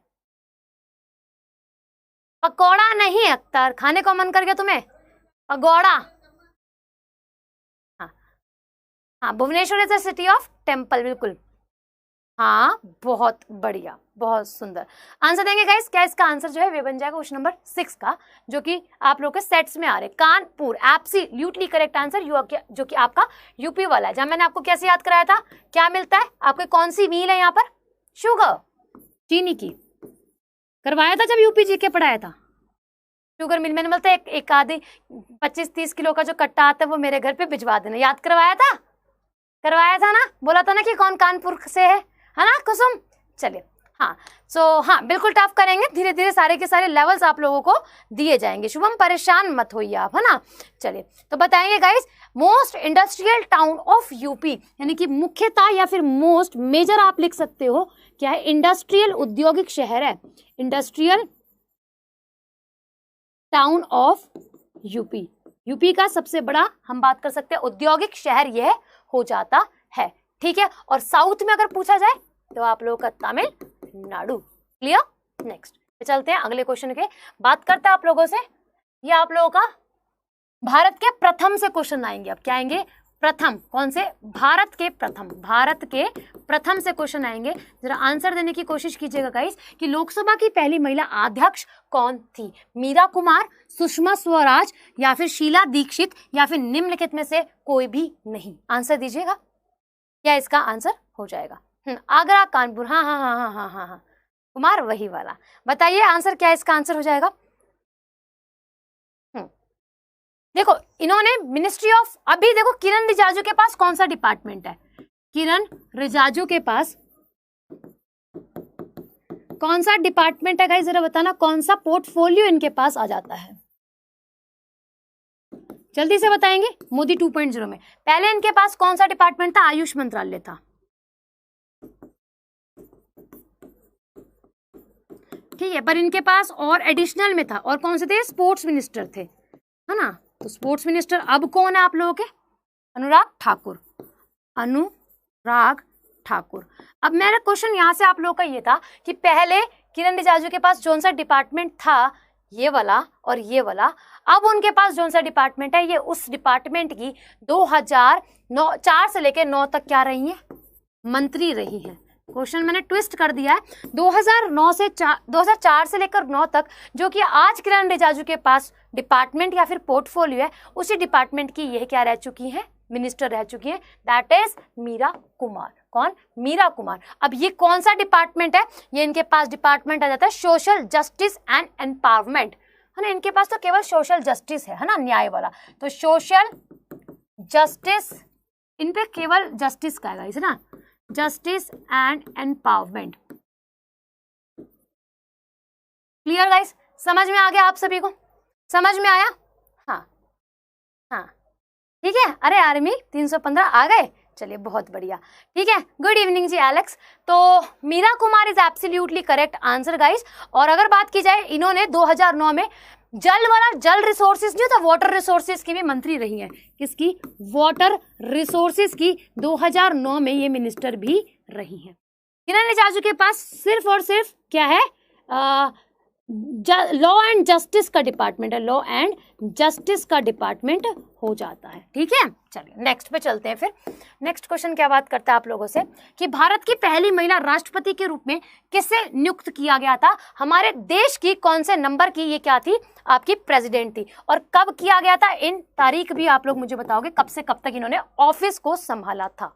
पकौड़ा नहीं अख्तर, खाने को मन कर गया तुम्हें? पगोड़ा। हाँ, Bhubaneswar is the city of temple, बिल्कुल। हाँ, बहुत बढ़िया, बहुत सुंदर आंसर देंगे गाइस। क्या इसका आंसर जो है वे बन जाएगा क्वेश्चन नंबर 6 का, जो कि आप लोग के सेट्स में आ रहे। कानपुर, एब्सोल्युटली करेक्ट आंसर, जो कि आपका यूपी वाला है। जहां मैंने आपको कैसे याद कराया था, क्या मिलता है आपको? कौन सी मील है यहाँ पर? शुगर, चीनी की। करवाया था जब यूपी जी के पढ़ाया था। शुगर मिल मैंने बोलता एक आधे 25-30 किलो का जो कट्टा आता है वो मेरे घर पे भिजवा देना। याद करवाया था ना? बोला था ना कि कौन कानपुर से है ना कुसुम? चलिए, हाँ, हाँ, बिल्कुल टफ करेंगे, धीरे धीरे सारे के सारे लेवल्स आप लोगों को दिए जाएंगे। शुभम, परेशान मत होइए आप, है ना। चलिए, तो बताएंगे guys, most industrial town of UP, यानी कि मुख्यतः या फिर मोस्ट मेजर आप लिख सकते हो। क्या है? इंडस्ट्रियल, औद्योगिक शहर है, industrial town of UP. UP का सबसे बड़ा हम बात कर सकते हैं औद्योगिक शहर यह हो जाता है, ठीक है। और साउथ में अगर पूछा जाए तो आप लोगों का तमिलनाडु। क्लियर? नेक्स्ट चलते हैं अगले क्वेश्चन के, बात करते हैं आप लोगों से। ये आप लोगों का भारत के प्रथम से क्वेश्चन आएंगे। अब क्या आएंगे? प्रथम। कौन से? भारत के प्रथम से क्वेश्चन आएंगे। जरा आंसर देने की कोशिश कीजिएगा गाइस कि लोकसभा की पहली महिला अध्यक्ष कौन थी? मीरा कुमार, सुषमा स्वराज या फिर शीला दीक्षित या फिर निम्नलिखित में से कोई भी नहीं? आंसर दीजिएगा, क्या इसका आंसर हो जाएगा? आगरा, कानपुर, हाँ, कुमार वही वाला। बताइए आंसर क्या इसका आंसर हो जाएगा? देखो, इन्होंने मिनिस्ट्री ऑफ, अभी देखो किरण रिजिजू के पास कौन सा डिपार्टमेंट है? किरण रिजिजू के पास कौन सा डिपार्टमेंट है गाइस? जरा बताना, कौन सा पोर्टफोलियो इनके पास आ जाता है? जल्दी से बताएंगे। मोदी 2.0 में पहले इनके पास कौन सा डिपार्टमेंट था? आयुष मंत्रालय था, ठीक है। पर इनके पास और एडिशनल में था, और कौन से थे? स्पोर्ट्स मिनिस्टर थे, है ना। तो स्पोर्ट्स मिनिस्टर अब कौन है आप लोगों के? अनुराग ठाकुर। अब मेरा क्वेश्चन यहाँ से आप लोगों का ये था कि पहले किरण रिजिजू के पास कौन सा डिपार्टमेंट था? ये वाला और ये वाला। अब उनके पास कौन सा डिपार्टमेंट है? ये उस डिपार्टमेंट की 2004 से लेकर 9 तक क्या रही है? मंत्री रही है। क्वेश्चन मैंने ट्विस्ट कर दिया है। 2004 से लेकर 9 तक जो कि आज किरण रिजिजू के पास डिपार्टमेंट या फिर पोर्टफोलियो है, उसी डिपार्टमेंट की यह क्या रह चुकी है? मिनिस्टर रह चुकी है, दैट इज मीरा कुमार। कौन? मीरा कुमार। अब ये कौन सा डिपार्टमेंट है? ये इनके पास डिपार्टमेंट आ जाता है सोशल जस्टिस एंड एम्पावरमेंट, है ना। इनके पास तो केवल सोशल जस्टिस है ना, न्याय वाला। तो सोशल जस्टिस, इन पे केवल जस्टिस का है इसे ना, justice and empowerment. Clear guys? समझ में आ गया आप सभी को? समझ में आया? हाँ, ठीक है। अरे आर्मी 315 आ गए, चलिए बहुत बढ़िया, ठीक है। Good evening ji Alex. तो Meira Kumar is absolutely correct answer guys. और अगर बात की जाए, इन्होंने 2009 में जल वाला, जल रिसोर्सेज नहीं होता, वाटर रिसोर्सेज की भी मंत्री रही हैं। किसकी? वाटर रिसोर्सेज की 2009 में ये मिनिस्टर भी रही हैं। किरण रिजिजू के पास सिर्फ और सिर्फ क्या है? लॉ एंड जस्टिस का डिपार्टमेंट है, लॉ एंड जस्टिस का डिपार्टमेंट हो जाता है। ठीक है, चलिए नेक्स्ट पे चलते हैं। फिर नेक्स्ट क्वेश्चन क्या बात करता है आप लोगों से कि भारत की पहली महिला राष्ट्रपति के रूप में किसे नियुक्त किया गया था? हमारे देश की कौन से नंबर की ये क्या थी? आपकी प्रेसिडेंट थी। और कब किया गया था? इन तारीख भी आप लोग मुझे बताओगे कब से कब तक इन्होंने ऑफिस को संभाला था।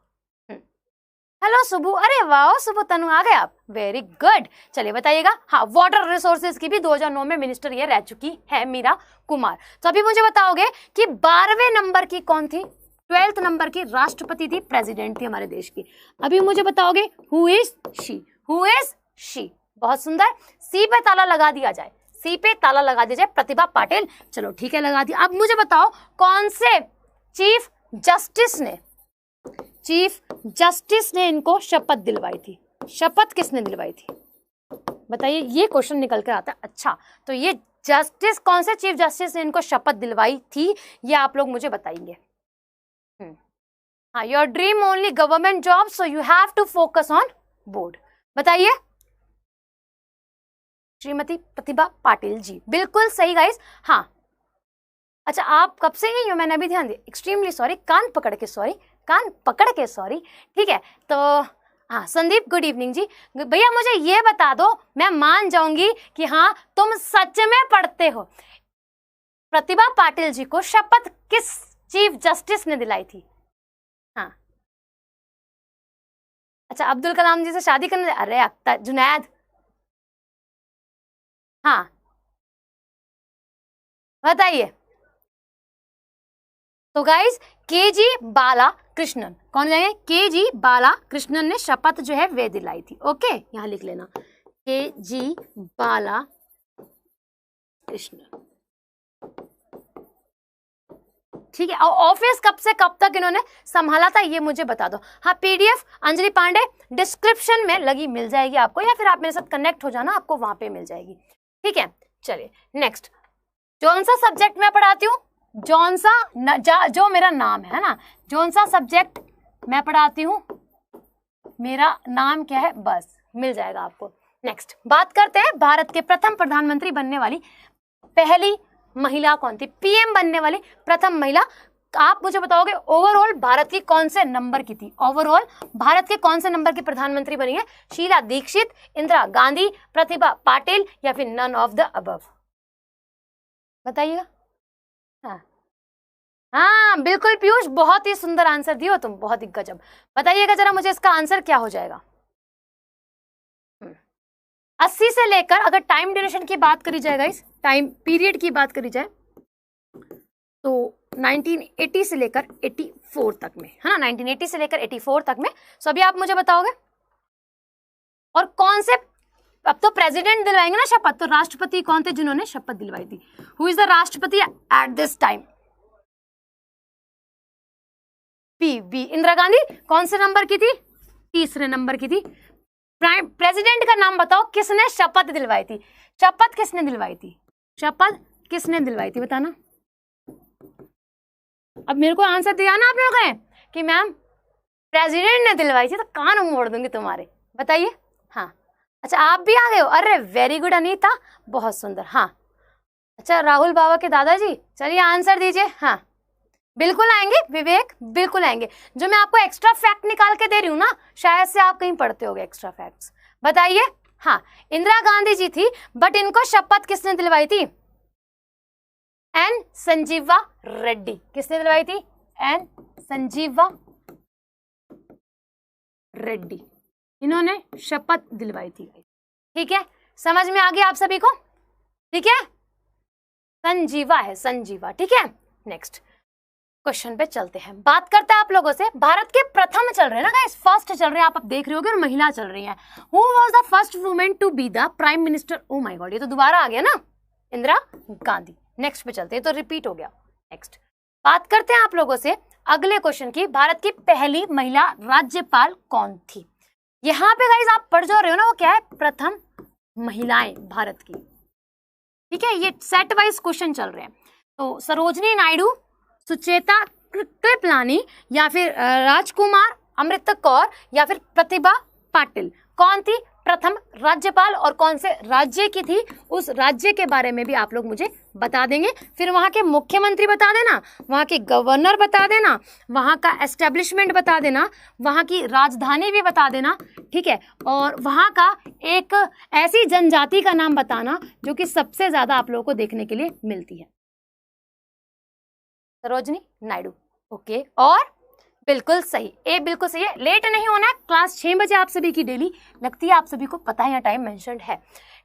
हेलो सुबु, अरे वाह सुबु तनु आ गए आप, वेरी गुड। चलिए बताइएगा। हाँ, वाटर रिसोर्सेज की भी 2009 में मिनिस्टर ये रह चुकी है, मीरा कुमार। तो अभी मुझे बताओगे कि 12वें नंबर की कौन थी? 12th नंबर की राष्ट्रपति थी, प्रेसिडेंट थी हमारे देश की। अभी मुझे बताओगे who is she? Who is she? बहुत सुंदर। सी पे ताला लगा दिया जाए, सी पे ताला लगा दिया जाए, प्रतिभा पाटिल। चलो ठीक है, लगा दिया। अब मुझे बताओ कौन से चीफ जस्टिस ने इनको शपथ दिलवाई थी? शपथ किसने दिलवाई थी बताइए, ये क्वेश्चन निकल कर आता है। अच्छा, तो ये जस्टिस, कौन से चीफ जस्टिस ने इनको शपथ दिलवाई थी, ये आप लोग मुझे बताएंगे। हाँ, your dream only government job, so you have to focus on board. बताइए। श्रीमती प्रतिभा पाटिल जी, बिल्कुल सही गाइस। हाँ, अच्छा आप कब से गई हो? मैंने अभी ध्यान दिया। एक्सट्रीमली सॉरी, कान पकड़ के सॉरी। ठीक है, तो हाँ संदीप, गुड इवनिंग जी। भैया मुझे ये बता दो, मैं मान जाऊंगी कि हाँ तुम सच में पढ़ते हो। प्रतिभा पाटिल जी को शपथ किस चीफ जस्टिस ने दिलाई थी? हाँ, अच्छा अब्दुल कलाम जी से शादी करने? अरे अख्तर, जुनैद। हाँ बताइए। तो गाइस के.जी. बालाकृष्णन, कौन जाएंगे? के.जी. बालाकृष्णन ने शपथ जो है वे दिलाई थी। ओके, यहां लिख लेना के.जी. बालाकृष्णन। ठीक है, और ऑफिस कब से कब तक इन्होंने संभाला था ये मुझे बता दो। हाँ, पीडीएफ अंजलि पांडे डिस्क्रिप्शन में लगी मिल जाएगी आपको, या फिर आप मेरे साथ कनेक्ट हो जाना, आपको वहां पे मिल जाएगी। ठीक है, चलिए नेक्स्ट। कौन सा सब्जेक्ट मैं पढ़ाती हूँ? जौन सा जो मेरा नाम है ना, जौन सा सब्जेक्ट मैं पढ़ाती हूँ, मेरा नाम क्या है, बस मिल जाएगा आपको। नेक्स्ट बात करते हैं, भारत के प्रथम प्रधानमंत्री बनने वाली पहली महिला कौन थी? पीएम बनने वाली प्रथम महिला। आप मुझे बताओगे ओवरऑल भारत की कौन से नंबर की थी? ओवरऑल भारत के कौन से नंबर की प्रधानमंत्री बनी है? शीला दीक्षित, इंदिरा गांधी, प्रतिभा पाटिल, या फिर नन ऑफ द अबव? बताइएगा। हाँ बिल्कुल पीयूष, बहुत ही सुंदर आंसर दियो तुम, बहुत ही गजब। बताइएगा जरा मुझे इसका आंसर क्या हो जाएगा। 80 से लेकर, अगर टाइम ड्यूरेशन की बात करी जाए गाइस, टाइम पीरियड की बात करी जाए तो 1980 से लेकर 84 तक में, है ना, 1980 से लेकर 84 तक में। सो अभी आप मुझे बताओगे और कौन से, अब तो प्रेसिडेंट दिलवाएंगे ना शपथ, तो राष्ट्रपति कौन थे जिन्होंने शपथ दिलवाई थी? हु इज द राष्ट्रपति at this time? P Indira Gandhi. कौन से नंबर की थी? तीसरे नंबर की थी। प्रेसिडेंट का नाम बताओ, किसने शपथ दिलवाई थी? शपथ किसने दिलवाई थी? शपथ किसने दिलवाई थी बताना। अब मेरे को आंसर दिया ना आप लोगों ने कि मैम प्रेसिडेंट ने दिलवाई थी, तो कान मोड़ दूंगी तुम्हारे। बताइए। हाँ, अच्छा आप भी आ गए हो, अरे वेरी गुड अनीता, बहुत सुंदर। हाँ, अच्छा राहुल बाबा के दादाजी, चलिए आंसर दीजिए। हाँ बिल्कुल आएंगे विवेक, बिल्कुल आएंगे। जो मैं आपको एक्स्ट्रा फैक्ट निकाल के दे रही हूँ ना, शायद से आप कहीं पढ़ते होगे एक्स्ट्रा फैक्ट्स। बताइए। हाँ, इंदिरा गांधी जी थी, बट इनको शपथ किसने दिलवाई थी? एन संजीवा रेड्डी। किसने दिलवाई थी? एन संजीवा रेड्डी, इन्होंने शपथ दिलवाई थी। ठीक है, समझ में आ गया आप सभी को? ठीक है, संजीवा है, संजीवा। ठीक है, नेक्स्ट क्वेश्चन पे चलते हैं। बात करते हैं आप लोगों से, भारत के प्रथम चल रहे हैं ना गाइस, फर्स्ट चल रहे हैं, आप देख रहे होगे, और महिला चल रही है। Who was the first women to be the prime minister? Oh my god, ये तो दोबारा आ गया ना, इंदिरा गांधी। नेक्स्ट पे चलते हैं, तो रिपीट हो गया। नेक्स्ट बात करते हैं आप लोगों से अगले क्वेश्चन की, भारत की पहली महिला राज्यपाल कौन थी? यहाँ पे गाइस आप पढ़ जो रहे हो ना, वो क्या है? प्रथम महिलाएं भारत की। ठीक है, ये सेट वाइज क्वेश्चन चल रहे हैं। तो सरोजनी नायडू, सुचेता कृपलानी, या फिर राजकुमार अमृत कौर, या फिर प्रतिभा पाटिल, कौन थी प्रथम राज्यपाल और कौन से राज्य की थी, उस राज्य के बारे में भी आप लोग मुझे बता देंगे। फिर वहाँ के मुख्यमंत्री बता देना, वहाँ के गवर्नर बता देना, वहाँ का एस्टेब्लिशमेंट बता देना, वहाँ की राजधानी भी बता देना, ठीक है, और वहाँ का एक ऐसी जनजाति का नाम बताना जो कि सबसे ज्यादा आप लोगों को देखने के लिए मिलती है। सरोजनी नायडू, ओके, और बिल्कुल सही, ए बिल्कुल सही है। लेट नहीं होना है, क्लास 6 बजे आप सभी की डेली लगती है, आप सभी को पता है, यहाँ टाइम मेंशन्ड है,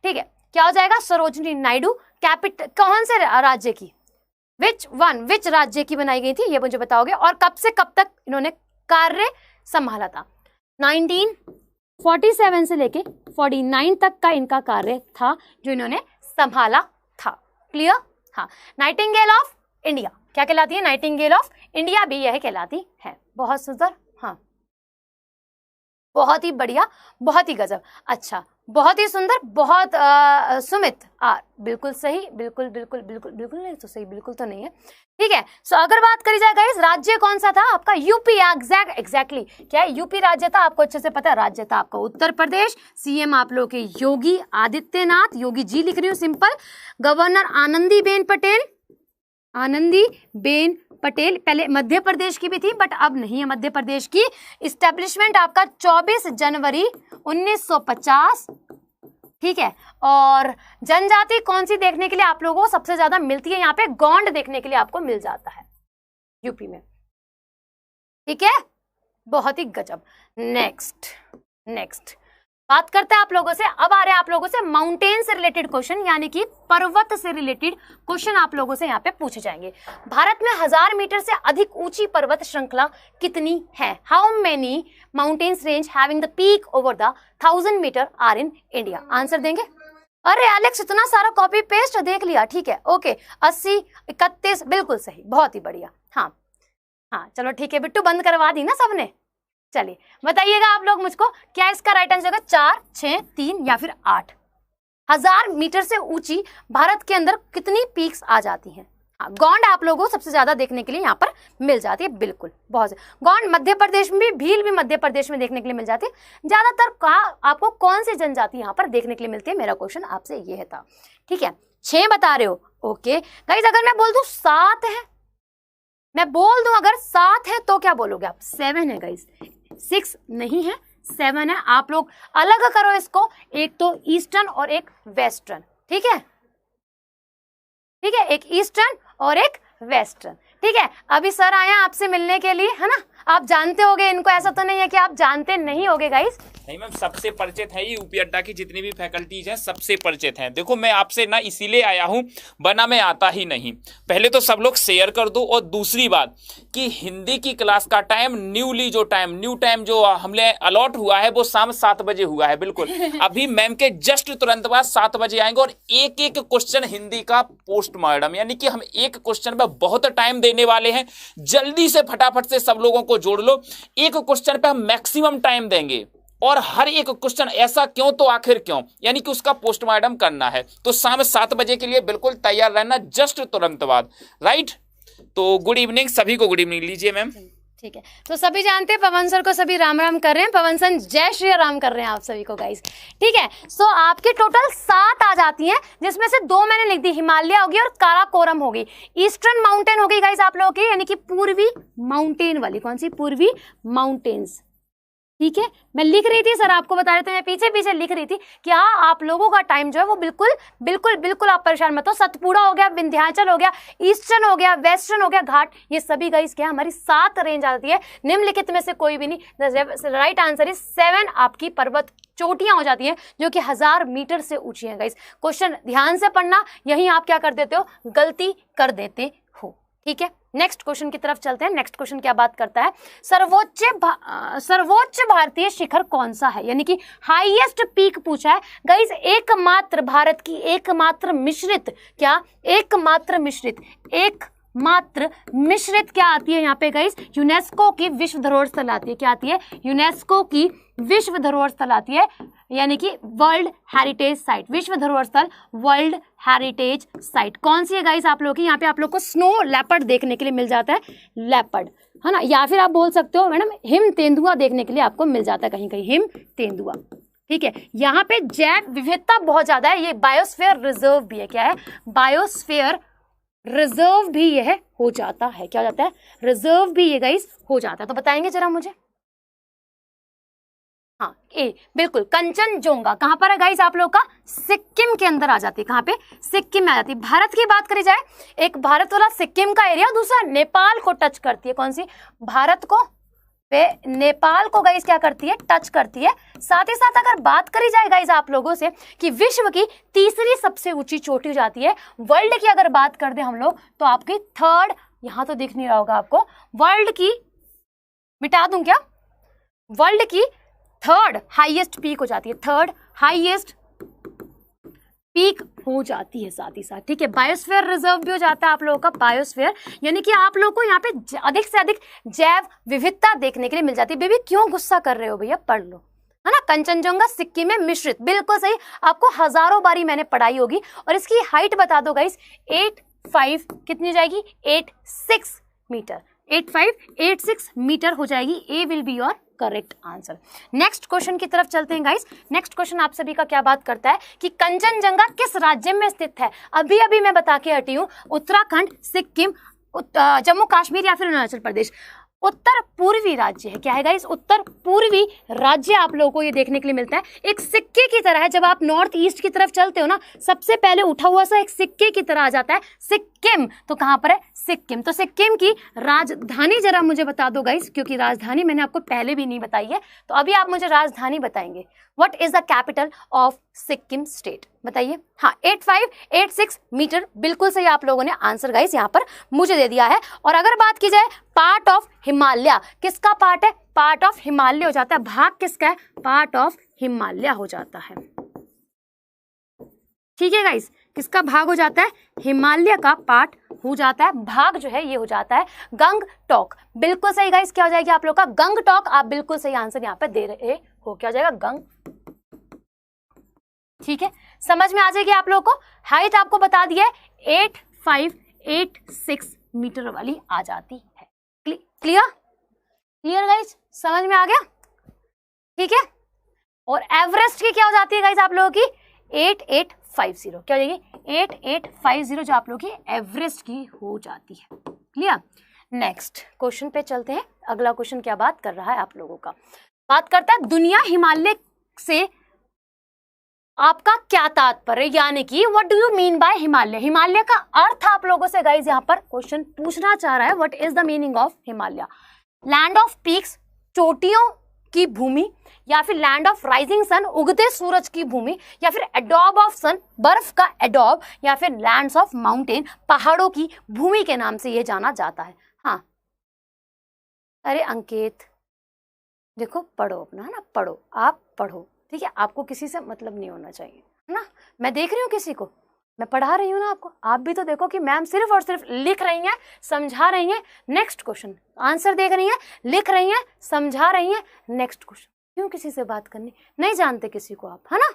ठीक है। क्या हो जाएगा, सरोजनी नायडू कैपिटल कौन से राज्य की, विच राज्य की बनाई गई थी, ये मुझे बताओगे। और कब से कब तक इन्होंने कार्य संभाला था? 1947 से लेके 49 तक का इनका कार्य था जो इन्होंने संभाला था। क्लियर? हाँ। नाइटिंगेल ऑफ इंडिया क्या कहलाती है? नाइटिंगेल ऑफ इंडिया भी यह कहलाती है। बहुत सुंदर, हाँ, बहुत ही बढ़िया, बहुत ही गजब, अच्छा, बहुत ही सुंदर, बहुत सुमित, बिल्कुल सही, बिल्कुल बिल्कुल बिल्कुल बिल्कुल नहीं तो सही, बिल्कुल तो नहीं है, ठीक है। सो अगर बात करी जाए गाइस, राज्य कौन सा था आपका? यूपी, एग्जैक्टली क्या है? यूपी राज्य था, आपको अच्छे से पता है। राज्य था आपका उत्तर प्रदेश, सीएम आप लोग के योगी आदित्यनाथ, योगी जी लिख रही हूँ सिंपल, गवर्नर आनंदीबेन पटेल, पहले मध्य प्रदेश की भी थी बट अब नहीं है मध्य प्रदेश की। इस्टेब्लिशमेंट आपका 24 जनवरी 1950, ठीक है। और जनजाति कौन सी देखने के लिए आप लोगों को सबसे ज्यादा मिलती है? यहाँ पे गोंड देखने के लिए आपको मिल जाता है यूपी में, ठीक है, बहुत ही गजब। नेक्स्ट बात करते हैं आप लोगों से। अब आ रहे हैं आप लोगों से माउंटेन से रिलेटेड क्वेश्चन, यानी कि पर्वत से रिलेटेड क्वेश्चन आप लोगों से यहाँ पे पूछे जाएंगे। भारत में 1000 मीटर से अधिक ऊंची पर्वत श्रृंखला कितनी है? How many mountains range having the peak over the 1000 meter are in India? Answer देंगे? अरे एलेक्स, इतना सारा कॉपी पेस्ट देख लिया, ठीक है, ओके, 80, 31, बिल्कुल सही, बहुत ही बढ़िया। हाँ चलो ठीक है, बिट्टू बंद करवा दी ना सबने। चलिए बताइएगा आप लोग मुझको, क्या इसका राइट आंसर होगा? 4, 6, 3 या फिर 8? 1000 मीटर से ऊंची भारत के अंदर कितनी पीक्स आ जाती हैं? हाँ, गोंड आप लोगों को सबसे ज्यादा देखने के लिए यहाँ पर मिल जाती है, बिल्कुल, बहुत से। गोंड मध्य प्रदेश में भी, भील भी मध्य प्रदेश में देखने के लिए मिल जाती है। ज्यादातर आपको कौन सी जनजाति यहाँ पर देखने के लिए मिलती है? मेरा क्वेश्चन आपसे ये था, ठीक है। 6 बता रहे हो, ओके गाइस। अगर मैं बोल दूं 7 है, मैं बोल दूं अगर 7 है तो क्या बोलोगे आप? 7 है गाइस, 6 नहीं है, 7 है। आप लोग अलग करो इसको, एक तो ईस्टर्न और एक वेस्टर्न, ठीक है, ठीक है, एक ईस्टर्न और एक वेस्टर्न, ठीक है। अभी सर आए हैं आपसे मिलने के लिए, है ना, आप जानते होगे इनको, ऐसा तो नहीं है कि आप जानते नहीं होगे गाइस। नहीं मैम, सबसे परिचित है, ये यूपी अड्डा की जितनी भी फैकल्टीज हैं सबसे परिचित हैं। देखो मैं आपसे ना इसीलिए आया हूँ, वरना मैं आता ही नहीं। पहले तो सब लोग शेयर कर दो, और दूसरी बात कि हिंदी की क्लास का टाइम न्यू टाइम जो हमने अलॉट हुआ है वो शाम 7 बजे हुआ है, बिल्कुल। अभी मैम के जस्ट तुरंत बाद 7 बजे आएंगे, और एक एक क्वेश्चन हिंदी का पोस्टमार्टम, यानी कि हम एक क्वेश्चन पर बहुत टाइम देने वाले हैं। जल्दी से फटाफट से सब लोगों को जोड़ लो, एक क्वेश्चन पे हम मैक्सिमम टाइम देंगे, और हर एक क्वेश्चन ऐसा क्यों तो आखिर क्यों, यानी कि उसका पोस्टमार्टम करना है। तो शाम 7 बजे के लिए बिल्कुल तैयार रहना, जस्ट तुरंत बाद, राइट। तो गुड इवनिंग सभी को, गुड इवनिंग लीजिए मैम। ठीक है, तो सभी जानते हैं पवन सर को, सभी राम राम कर रहे हैं, पवन सर जय श्री राम कर रहे हैं आप सभी को गाइस, ठीक है। सो आपके टोटल 7 आ जाती हैं, जिसमें से 2 मैंने लिख दी, हिमालय होगी और काराकोरम होगी। ईस्टर्न माउंटेन होगी गाइस आप लोगों की, यानी कि पूर्वी माउंटेन वाली, कौन सी? पूर्वी माउंटेन्स, ठीक है। मैं लिख रही थी, सर आपको बता रहे थे, मैं पीछे पीछे लिख रही थी कि हाँ आप लोगों का टाइम जो है वो बिल्कुल बिल्कुल बिल्कुल आप परेशान मत हो। सतपुड़ा हो गया, विंध्याचल हो गया, ईस्टर्न हो गया, वेस्टर्न हो गया, घाट, ये सभी गाइस क्या हमारी 7 रेंज आती है। निम्नलिखित में से कोई भी नहीं, राइट आंसर इज 7 आपकी पर्वत चोटियां हो जाती हैं जो कि 1000 मीटर से ऊंची हैं गाइस। क्वेश्चन ध्यान से पढ़ना, यहीं आप क्या कर देते हो? गलती कर देते हो, ठीक है। नेक्स्ट क्वेश्चन की तरफ चलते हैं। नेक्स्ट क्वेश्चन क्या बात करता है? सर्वोच्च भारतीय शिखर कौन सा है, यानी कि हाईएस्ट पीक पूछा है गाइस। एकमात्र भारत की एकमात्र मिश्रित, क्या एकमात्र मिश्रित क्या आती है यहाँ पे गाइस? यूनेस्को की विश्व धरोहर स्थल आती है, क्या आती है? यूनेस्को की विश्व धरोहर स्थल आती है, यानी कि वर्ल्ड हेरिटेज साइट। विश्व धरोहर स्थल वर्ल्ड हेरिटेज साइट कौन सी है गाइस आप लोग की? यहाँ पे आप लोग को स्नो लेपर्ड देखने के लिए मिल जाता है, लेपर्ड, है ना, या फिर आप बोल सकते हो मैडम हिम तेंदुआ देखने के लिए आपको मिल जाता है कहीं कहीं, हिम तेंदुआ। ठीक है, यहाँ पे जैव विविधता बहुत ज्यादा है, ये बायोस्फीयर रिजर्व भी है। क्या है? बायोस्फीयर रिजर्व भी यह हो जाता है। क्या हो जाता है? रिजर्व भी ये गाइस हो जाता है। तो बताएंगे जरा मुझे। हाँ, ए बिल्कुल, कंचनजोंगा कहां पर है गाइस आप लोग का? सिक्किम के अंदर आ जाती है। कहां पे? सिक्किम में आ जाती है। भारत की बात करी जाए, एक भारत वाला सिक्किम का एरिया, दूसरा नेपाल को टच करती है। कौन सी? भारत को वे नेपाल को गाइस क्या करती है? टच करती है। साथ ही साथ अगर बात करी जाए गाइस आप लोगों से कि विश्व की तीसरी सबसे ऊंची चोटी हो जाती है, वर्ल्ड की अगर बात कर दे हम लोग तो आपकी थर्ड, यहां तो दिख नहीं रहा होगा आपको, वर्ल्ड की, मिटा दूं क्या? वर्ल्ड की थर्ड हाईएस्ट पीक हो जाती है, थर्ड हाईएस्ट पीक हो जाती है साथ ही साथ। ठीक है, बायोस्फीयर रिजर्व भी हो जाता है आप लोगों का, बायोस्फीयर, यानी कि आप लोगों को यहाँ पे अधिक से अधिक जैव विविधता देखने के लिए मिल जाती है। बेबी क्यों गुस्सा कर रहे हो भैया, पढ़ लो, है ना। कंचनजंगा सिक्किम में मिश्रित, बिल्कुल सही, आपको हजारों बारी मैंने पढ़ाई होगी। और इसकी हाइट बता दो गाइस, 85 कितनी हो जाएगी? 86 मीटर, 8586 मीटर हो जाएगी। A will be your correct answer. Next question की तरफ चलते हैं गाइस। नेक्स्ट क्वेश्चन आप सभी का क्या बात करता है कि कंचनजंगा किस राज्य में स्थित है? अभी अभी मैं बता के हटी हूं, उत्तराखंड, सिक्किम, जम्मू कश्मीर या फिर अरुणाचल प्रदेश। उत्तर पूर्वी राज्य है। क्या है गाइस? उत्तर पूर्वी राज्य आप लोगों को ये देखने के लिए मिलता है। एक सिक्के की तरह है, जब आप नॉर्थ ईस्ट की तरफ चलते हो ना, सबसे पहले उठा हुआ सा एक सिक्के की तरह आ जाता है सिक्किम। तो कहां पर है? सिक्किम। तो सिक्किम की राजधानी जरा मुझे बता दो गाइस, क्योंकि राजधानी मैंने आपको पहले भी नहीं बताई है, तो अभी आप मुझे राजधानी बताएंगे। What is the capital of Sikkim state? बताइए। हाँ, 8586 मीटर, बिल्कुल सही आप लोगों ने आंसर गाइस यहाँ पर मुझे दे दिया है। और अगर बात की जाए पार्ट ऑफ हिमालय, किसका पार्ट है? पार्ट ऑफ हिमालय हो जाता है। भाग किसका है? पार्ट ऑफ हिमालय हो जाता है। ठीक है गाइस, किसका भाग हो जाता है? हिमालय का पार्ट हो जाता है। भाग जो है ये हो जाता है गंगटोक। बिल्कुल सही गाइस, क्या हो जाएगी आप लोग का? गंगटोक। आप बिल्कुल सही आंसर यहाँ पे दे रहे हो। क्या हो जाएगा? गंग। ठीक है, समझ में आ जाएगी आप लोगों को। हाइट आपको बता दिया है, 8586 मीटर वाली आ जाती है। क्लियर? क्लियर गाइस, समझ में आ गया? ठीक है, और एवरेस्ट की क्या हो जाती है गाइस आप लोगों की? 8850। क्या हो जाएगी? 8850 जो आप लोगों की एवरेस्ट की हो जाती है। क्लियर? नेक्स्ट क्वेश्चन पे चलते हैं। अगला क्वेश्चन क्या बात कर रहा है आप लोगों का? बात करता है दुनिया हिमालय से आपका क्या तात्पर्य, यानी कि what do you mean bye Himalaya? Himalaya का अर्थ आप लोगों से गाइस यहाँ पर क्वेश्चन पूछना चाह रहा है। What is the meaning of Himalaya? Land of peaks, चोटियों की भूमि, या फिर लैंड ऑफ राइजिंग सन, उगते सूरज की भूमि, या फिर एडॉब ऑफ सन, बर्फ का एडॉब, या फिर लैंड्स ऑफ माउंटेन, पहाड़ों की भूमि के नाम से यह जाना जाता है। हाँ, अरे अंकित देखो, पढ़ो अपना, है ना, पढ़ो, आप पढ़ो। ठीक है, आपको किसी से मतलब नहीं होना चाहिए, है ना। मैं देख रही हूँ किसी को, मैं पढ़ा रही हूँ ना आपको, आप भी तो देखो कि मैम सिर्फ और सिर्फ लिख रही हैं, समझा रही हैं, नेक्स्ट क्वेश्चन आंसर देख रही हैं, लिख रही हैं, समझा रही हैं, नेक्स्ट क्वेश्चन। क्यों किसी से बात करनी? नहीं जानते किसी को आप, है ना।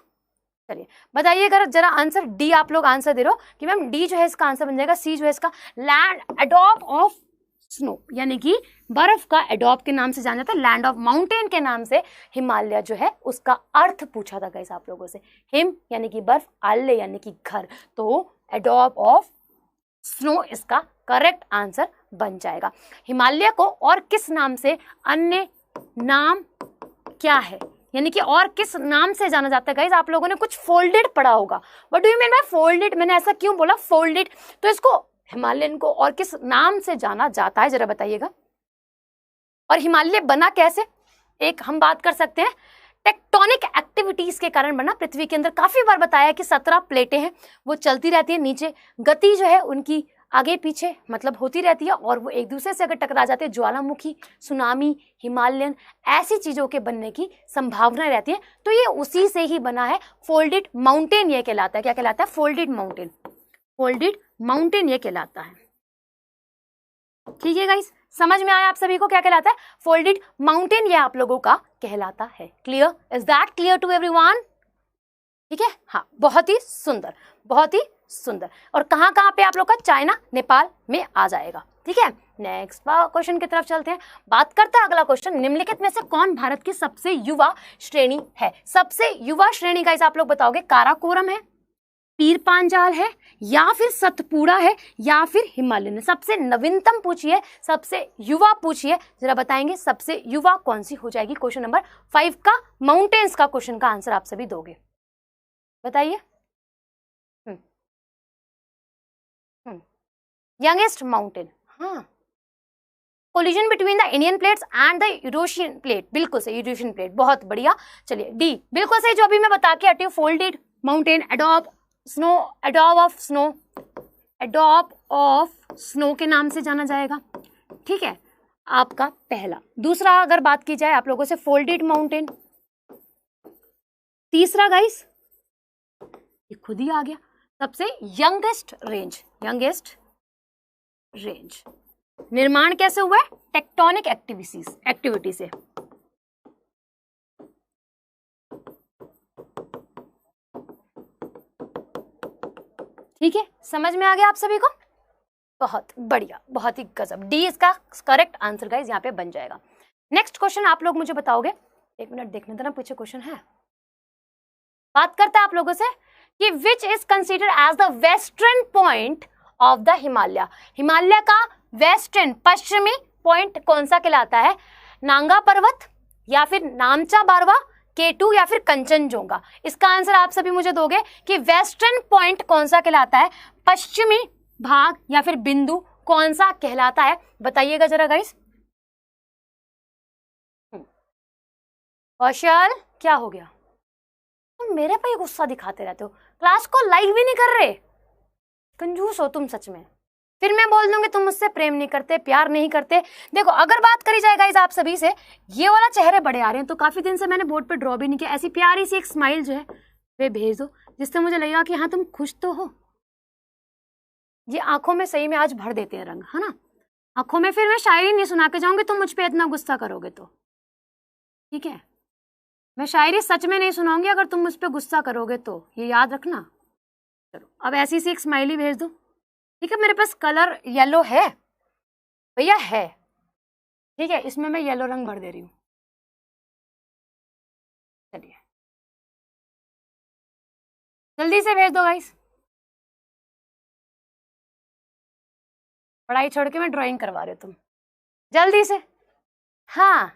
चलिए बताइए अगर जरा आंसर डी आप लोग आंसर दे रहे हो कि मैम डी जो है इसका आंसर बन जाएगा। सी जो है इसका लैंड एडॉब ऑफ स्नो, यानी कि बर्फ का एडॉब के नाम से जाना जाता है। लैंड ऑफ माउंटेन के नाम से हिमालय जो है उसका अर्थ पूछा था गाइस आप लोगों से। हिम यानी कि बर्फ, आल्य यानी कि घर, तो एडॉब ऑफ स्नो इसका करेक्ट आंसर बन जाएगा। हिमालय को और किस नाम से, अन्य नाम क्या है, यानी कि और किस नाम से जाना जाता है गाइस? आप लोगों ने कुछ फोल्डेड पढ़ा होगा। What do you mean bye folded? मैंने ऐसा क्यों बोला फोल्डेड? तो इसको हिमालयन को और किस नाम से जाना जाता है जरा बताइएगा। और हिमालय बना कैसे? एक हम बात कर सकते हैं टेक्टोनिक एक्टिविटीज के कारण बना। पृथ्वी के अंदर काफी बार बताया कि 17 प्लेटें हैं, वो चलती रहती है, नीचे गति जो है उनकी आगे पीछे मतलब होती रहती है, और वो एक दूसरे से अगर टकरा जाते हैं, ज्वालामुखी, सुनामी, हिमालयन, ऐसी चीजों के बनने की संभावना रहती है। तो ये उसी से ही बना है। फोल्डेड माउंटेन ये कहलाता है। क्या कहलाता है? Folded mountain. फोल्डेड माउंटेन ये कहलाता है। ठीक है गाइस, समझ में आया आप सभी को क्या कहलाता है? फोल्डेड माउंटेन ये आप लोगों का कहलाता है। Clear? Is that clear to everyone? ठीक है, हाँ, बहुत ही सुंदर, बहुत ही सुंदर। और कहाँ कहाँ पे आप लोग का? चाइना, नेपाल में आ जाएगा। ठीक है, नेक्स्ट क्वेश्चन की तरफ चलते हैं। बात करते हैं अगला क्वेश्चन, निम्नलिखित में से कौन भारत की सबसे युवा श्रेणी है? सबसे युवा श्रेणी गाइस आप लोग बताओगे, काराकोरम है, पीर पांजाल है, या फिर सतपुड़ा है, या फिर हिमालयन? सबसे नवीनतम पूछिए, सबसे युवा पूछिए, जरा बताएंगे सबसे युवा कौन सी हो जाएगी? क्वेश्चन नंबर 5 का माउंटेन्स का क्वेश्चन का आंसर आप सभी दोगे, बताइए। यंगेस्ट माउंटेन, हाँ, collision between the Indian plates and the Eurasian plate, बिल्कुल सही, यूरेशियन प्लेट, बहुत बढ़िया। चलिए डी बिल्कुल सही, जो अभी मैं बता के हटी हूँ, folded mountain, Adobe of snow के नाम से जाना जाएगा। ठीक है, आपका पहला। दूसरा अगर बात की जाए आप लोगों से, फोल्डेड माउंटेन। तीसरा गाइस ये खुद ही आ गया, सबसे यंगेस्ट रेंज। निर्माण कैसे हुआ है? टेक्टोनिक एक्टिविटी से। ठीक है, समझ में आ गया आप सभी को? बहुत बढ़िया, बहुत ही गजब। डी इसका करेक्ट आंसर गाइस यहाँ पे बन जाएगा। नेक्स्ट क्वेश्चन आप लोग मुझे बताओगे, एक मिनट देखने देना, पीछे क्वेश्चन है। बात करते हैं आप लोगों से कि which is considered as the western point of the Himalaya? Himalaya का वेस्टर्न, पश्चिमी पॉइंट कौन सा कहलाता है? नांगा पर्वत, या फिर नामचा बारवा, K2, या फिर कंचनजोंगा? इसका आंसर आप सभी मुझे दोगे कि वेस्टर्न पॉइंट कौन सा कहलाता है, पश्चिमी भाग या फिर बिंदु कौन सा कहलाता है? बताइएगा जरा गाइस। कौशल क्या हो गया? तुम मेरे पे ही गुस्सा दिखाते रहते हो, क्लास को लाइक भी नहीं कर रहे, कंजूस हो तुम सच में। फिर मैं बोल दूंगी तुम मुझसे प्रेम नहीं करते, प्यार नहीं करते। देखो अगर बात करी जाए गाइस आप सभी से, ये वाला चेहरे बड़े आ रहे हैं, तो काफी दिन से मैंने बोर्ड पे ड्रॉ भी नहीं किया। ऐसी प्यारी सी एक स्माइल जो है वे भेज दो, जिससे मुझे लगेगा कि हाँ तुम खुश तो हो। ये आंखों में सही में आज भर देते हैं रंग, है ना, आंखों में। फिर मैं शायरी नहीं सुना के जाऊंगी, तुम मुझ पे इतना गुस्सा करोगे तो। ठीक है, मैं शायरी सच में नहीं सुनाऊंगी अगर तुम मुझ पे गुस्सा करोगे तो, ये याद रखना। चलो अब ऐसी सी एक स्माइली भेज दो। ठीक है, मेरे पास कलर येलो है भैया, है। ठीक है, इसमें मैं येलो रंग भर दे रही हूँ। चलिए जल्दी से भेज दो गाइस, पढ़ाई छोड़ के मैं ड्राइंग करवा रही हूँ, तुम जल्दी से। हाँ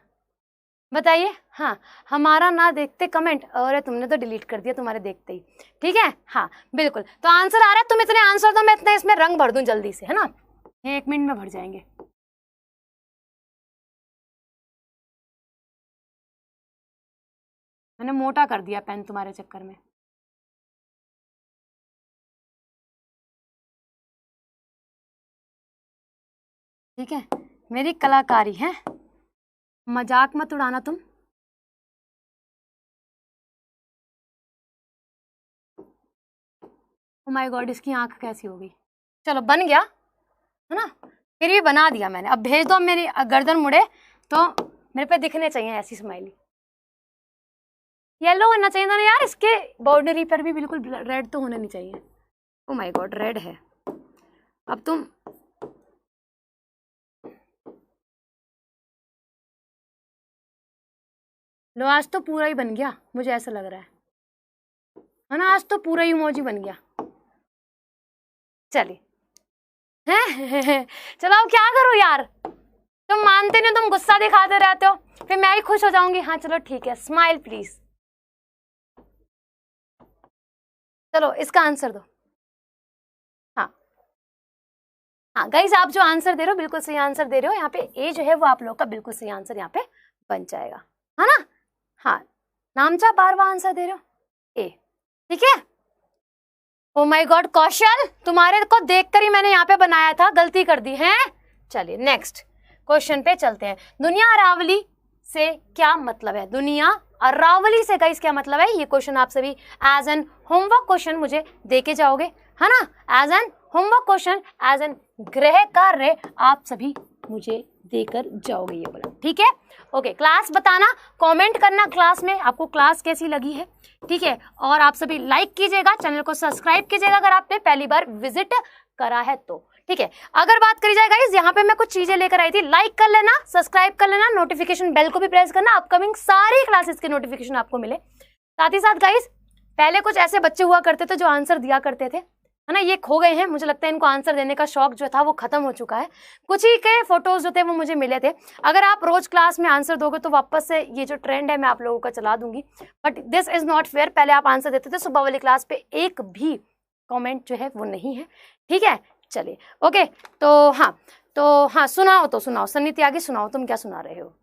बताइए। हाँ, हमारा ना देखते कमेंट, अरे तुमने तो डिलीट कर दिया तुम्हारे देखते ही। ठीक है, हाँ बिल्कुल, तो आंसर आ रहा है, तुम इतने आंसर दो, मैं इतने इसमें रंग भर दूं जल्दी से, है ना। ये 1 मिनट में भर जाएंगे। मैंने मोटा कर दिया पेन तुम्हारे चक्कर में। ठीक है, मेरी कलाकारी है, मजाक मत उड़ाना तुम। ओ माय गॉड, इसकी आंख कैसी हो गई? चलो बन गया, है ना, फिर भी बना दिया मैंने। अब भेज दो, अब मेरी गर्दन मुड़े तो मेरे पे दिखने चाहिए ऐसी स्माइली। येलो होना चाहिए था ना यार, इसके बाउंड्री पर भी बिल्कुल रेड तो होना नहीं चाहिए। ओ माय गॉड, रेड है। अब तुम लो, आज तो पूरा ही बन गया, मुझे ऐसा लग रहा है ना, आज तो पूरा ही इमोजी बन गया। चलिए चलो अब क्या करूं यार, तुम मानते नहीं, तुम गुस्सा दिखाते रहते हो, फिर मैं ही खुश हो जाऊंगी। हाँ चलो ठीक है, स्माइल प्लीज। चलो इसका आंसर दो। हाँ हाँ गाइस, आप जो आंसर दे रहे हो बिल्कुल सही आंसर दे रहे हो। यहाँ पे ए जो है वो आप लोग का बिल्कुल सही आंसर यहाँ पे बन जाएगा, है ना। हाँ, नामचा बारवा आंसर दे रहे हो, ए। ठीक है, ओ माय गॉड कौशल, तुम्हारे को देखकर ही मैंने यहाँ पे बनाया था, गलती कर दी है। चलिए नेक्स्ट क्वेश्चन पे चलते हैं। दुनिया अरावली से क्या मतलब है? दुनिया अरावली से गाइस क्या मतलब है? ये क्वेश्चन आप सभी एज एन होमवर्क क्वेश्चन मुझे दे के जाओगे, है ना। As an homework question, as an गृह कार्य आप सभी मुझे देकर जाओगे ये वाला, ठीक है। ओके, क्लास बताना, कमेंट करना क्लास में आपको क्लास कैसी लगी है, ठीक है। और आप सभी लाइक कीजिएगा, चैनल को सब्सक्राइब कीजिएगा अगर आपने पहली बार विजिट करा है तो, ठीक है। अगर बात करी जाए गाइस, यहाँ पे मैं कुछ चीजें लेकर आई थी, लाइक कर लेना, सब्सक्राइब कर लेना, नोटिफिकेशन बेल को भी प्रेस करना, अपकमिंग सारी क्लासेस के नोटिफिकेशन आपको मिले। साथ ही साथ गाइस, पहले कुछ ऐसे बच्चे हुआ करते थे जो आंसर दिया करते थे, है ना, ये खो गए हैं, मुझे लगता है इनको आंसर देने का शौक जो था वो खत्म हो चुका है। कुछ ही के फोटोज जो थे वो मुझे मिले थे। अगर आप रोज क्लास में आंसर दोगे तो वापस से ये जो ट्रेंड है मैं आप लोगों का चला दूंगी, but this is not fair. पहले आप आंसर देते थे, सुबह वाली क्लास पे एक भी कमेंट जो है वो नहीं है, ठीक है। चलिए ओके, तो हाँ सुनाओ सन्नी त्यागी, सुनाओ तुम क्या सुना रहे हो।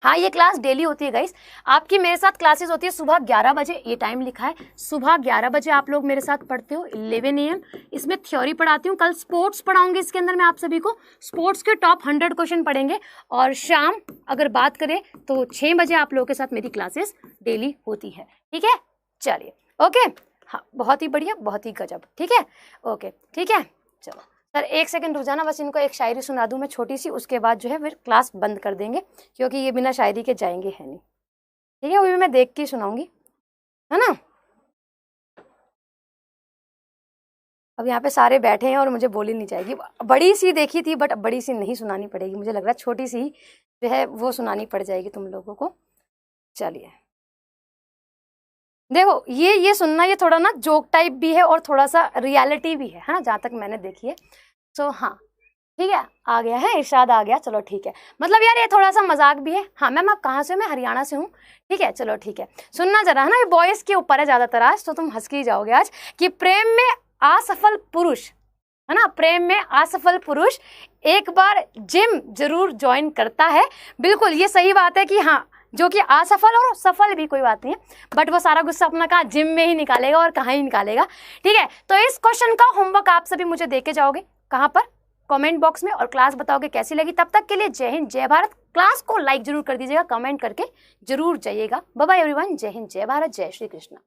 हाँ, ये क्लास डेली होती है गाइस, आपकी मेरे साथ क्लासेस होती है सुबह 11 बजे, ये टाइम लिखा है, सुबह 11 बजे आप लोग मेरे साथ पढ़ते हो, 11 AM। इसमें थ्योरी पढ़ाती हूँ, कल स्पोर्ट्स पढ़ाऊंगी इसके अंदर मैं आप सभी को, स्पोर्ट्स के टॉप 100 क्वेश्चन पढ़ेंगे। और शाम अगर बात करें तो 6 बजे आप लोगों के साथ मेरी क्लासेस डेली होती है, ठीक है। चलिए ओके, हाँ बहुत ही बढ़िया, बहुत ही गजब, ठीक है। ओके ठीक है, चलो सर एक सेकंड रुक जाना, बस इनको एक शायरी सुना दूं मैं छोटी सी, उसके बाद जो है फिर क्लास बंद कर देंगे, क्योंकि ये बिना शायरी के जाएंगे है नहीं, ठीक है। वो भी मैं देख के सुनाऊंगी, है ना। अब यहाँ पे सारे बैठे हैं और मुझे बोली नहीं जाएगी, बड़ी सी देखी थी बट बड़ी सी नहीं सुनानी पड़ेगी, मुझे लग रहा है छोटी सी जो है वो सुनानी पड़ जाएगी तुम लोगों को। चलिए देखो, ये सुनना, ये थोड़ा ना जोक टाइप भी है और थोड़ा सा रियलिटी भी है ना, जहाँ तक मैंने देखी है। सो हाँ ठीक है, आ गया है इरशाद, आ गया, चलो ठीक है। मतलब यार ये थोड़ा सा मजाक भी है। हाँ मैम आप कहाँ से हो? मैं हरियाणा से हूँ, ठीक है चलो ठीक है। सुनना जरा, है ना, ये बॉयज़ के ऊपर है ज़्यादातर आज, तो तुम हंस के ही जाओगे आज। कि प्रेम में असफल पुरुष, है ना, प्रेम में असफल पुरुष एक बार जिम जरूर ज्वाइन करता है। बिल्कुल ये सही बात है कि हाँ, जो कि असफल और सफल भी कोई बात नहीं है, बट वो सारा गुस्सा अपना कहाँ जिम में ही निकालेगा और कहाँ ही निकालेगा, ठीक है। तो इस क्वेश्चन का होमवर्क आप सभी मुझे देके जाओगे, कहाँ पर? कमेंट बॉक्स में, और क्लास बताओगे कैसी लगी। तब तक के लिए जय हिंद जय भारत। क्लास को लाइक जरूर कर दीजिएगा, कमेंट करके जरूर जाइएगा। बाय बाय एवरीवन, जय हिंद जय भारत, जय श्री कृष्ण।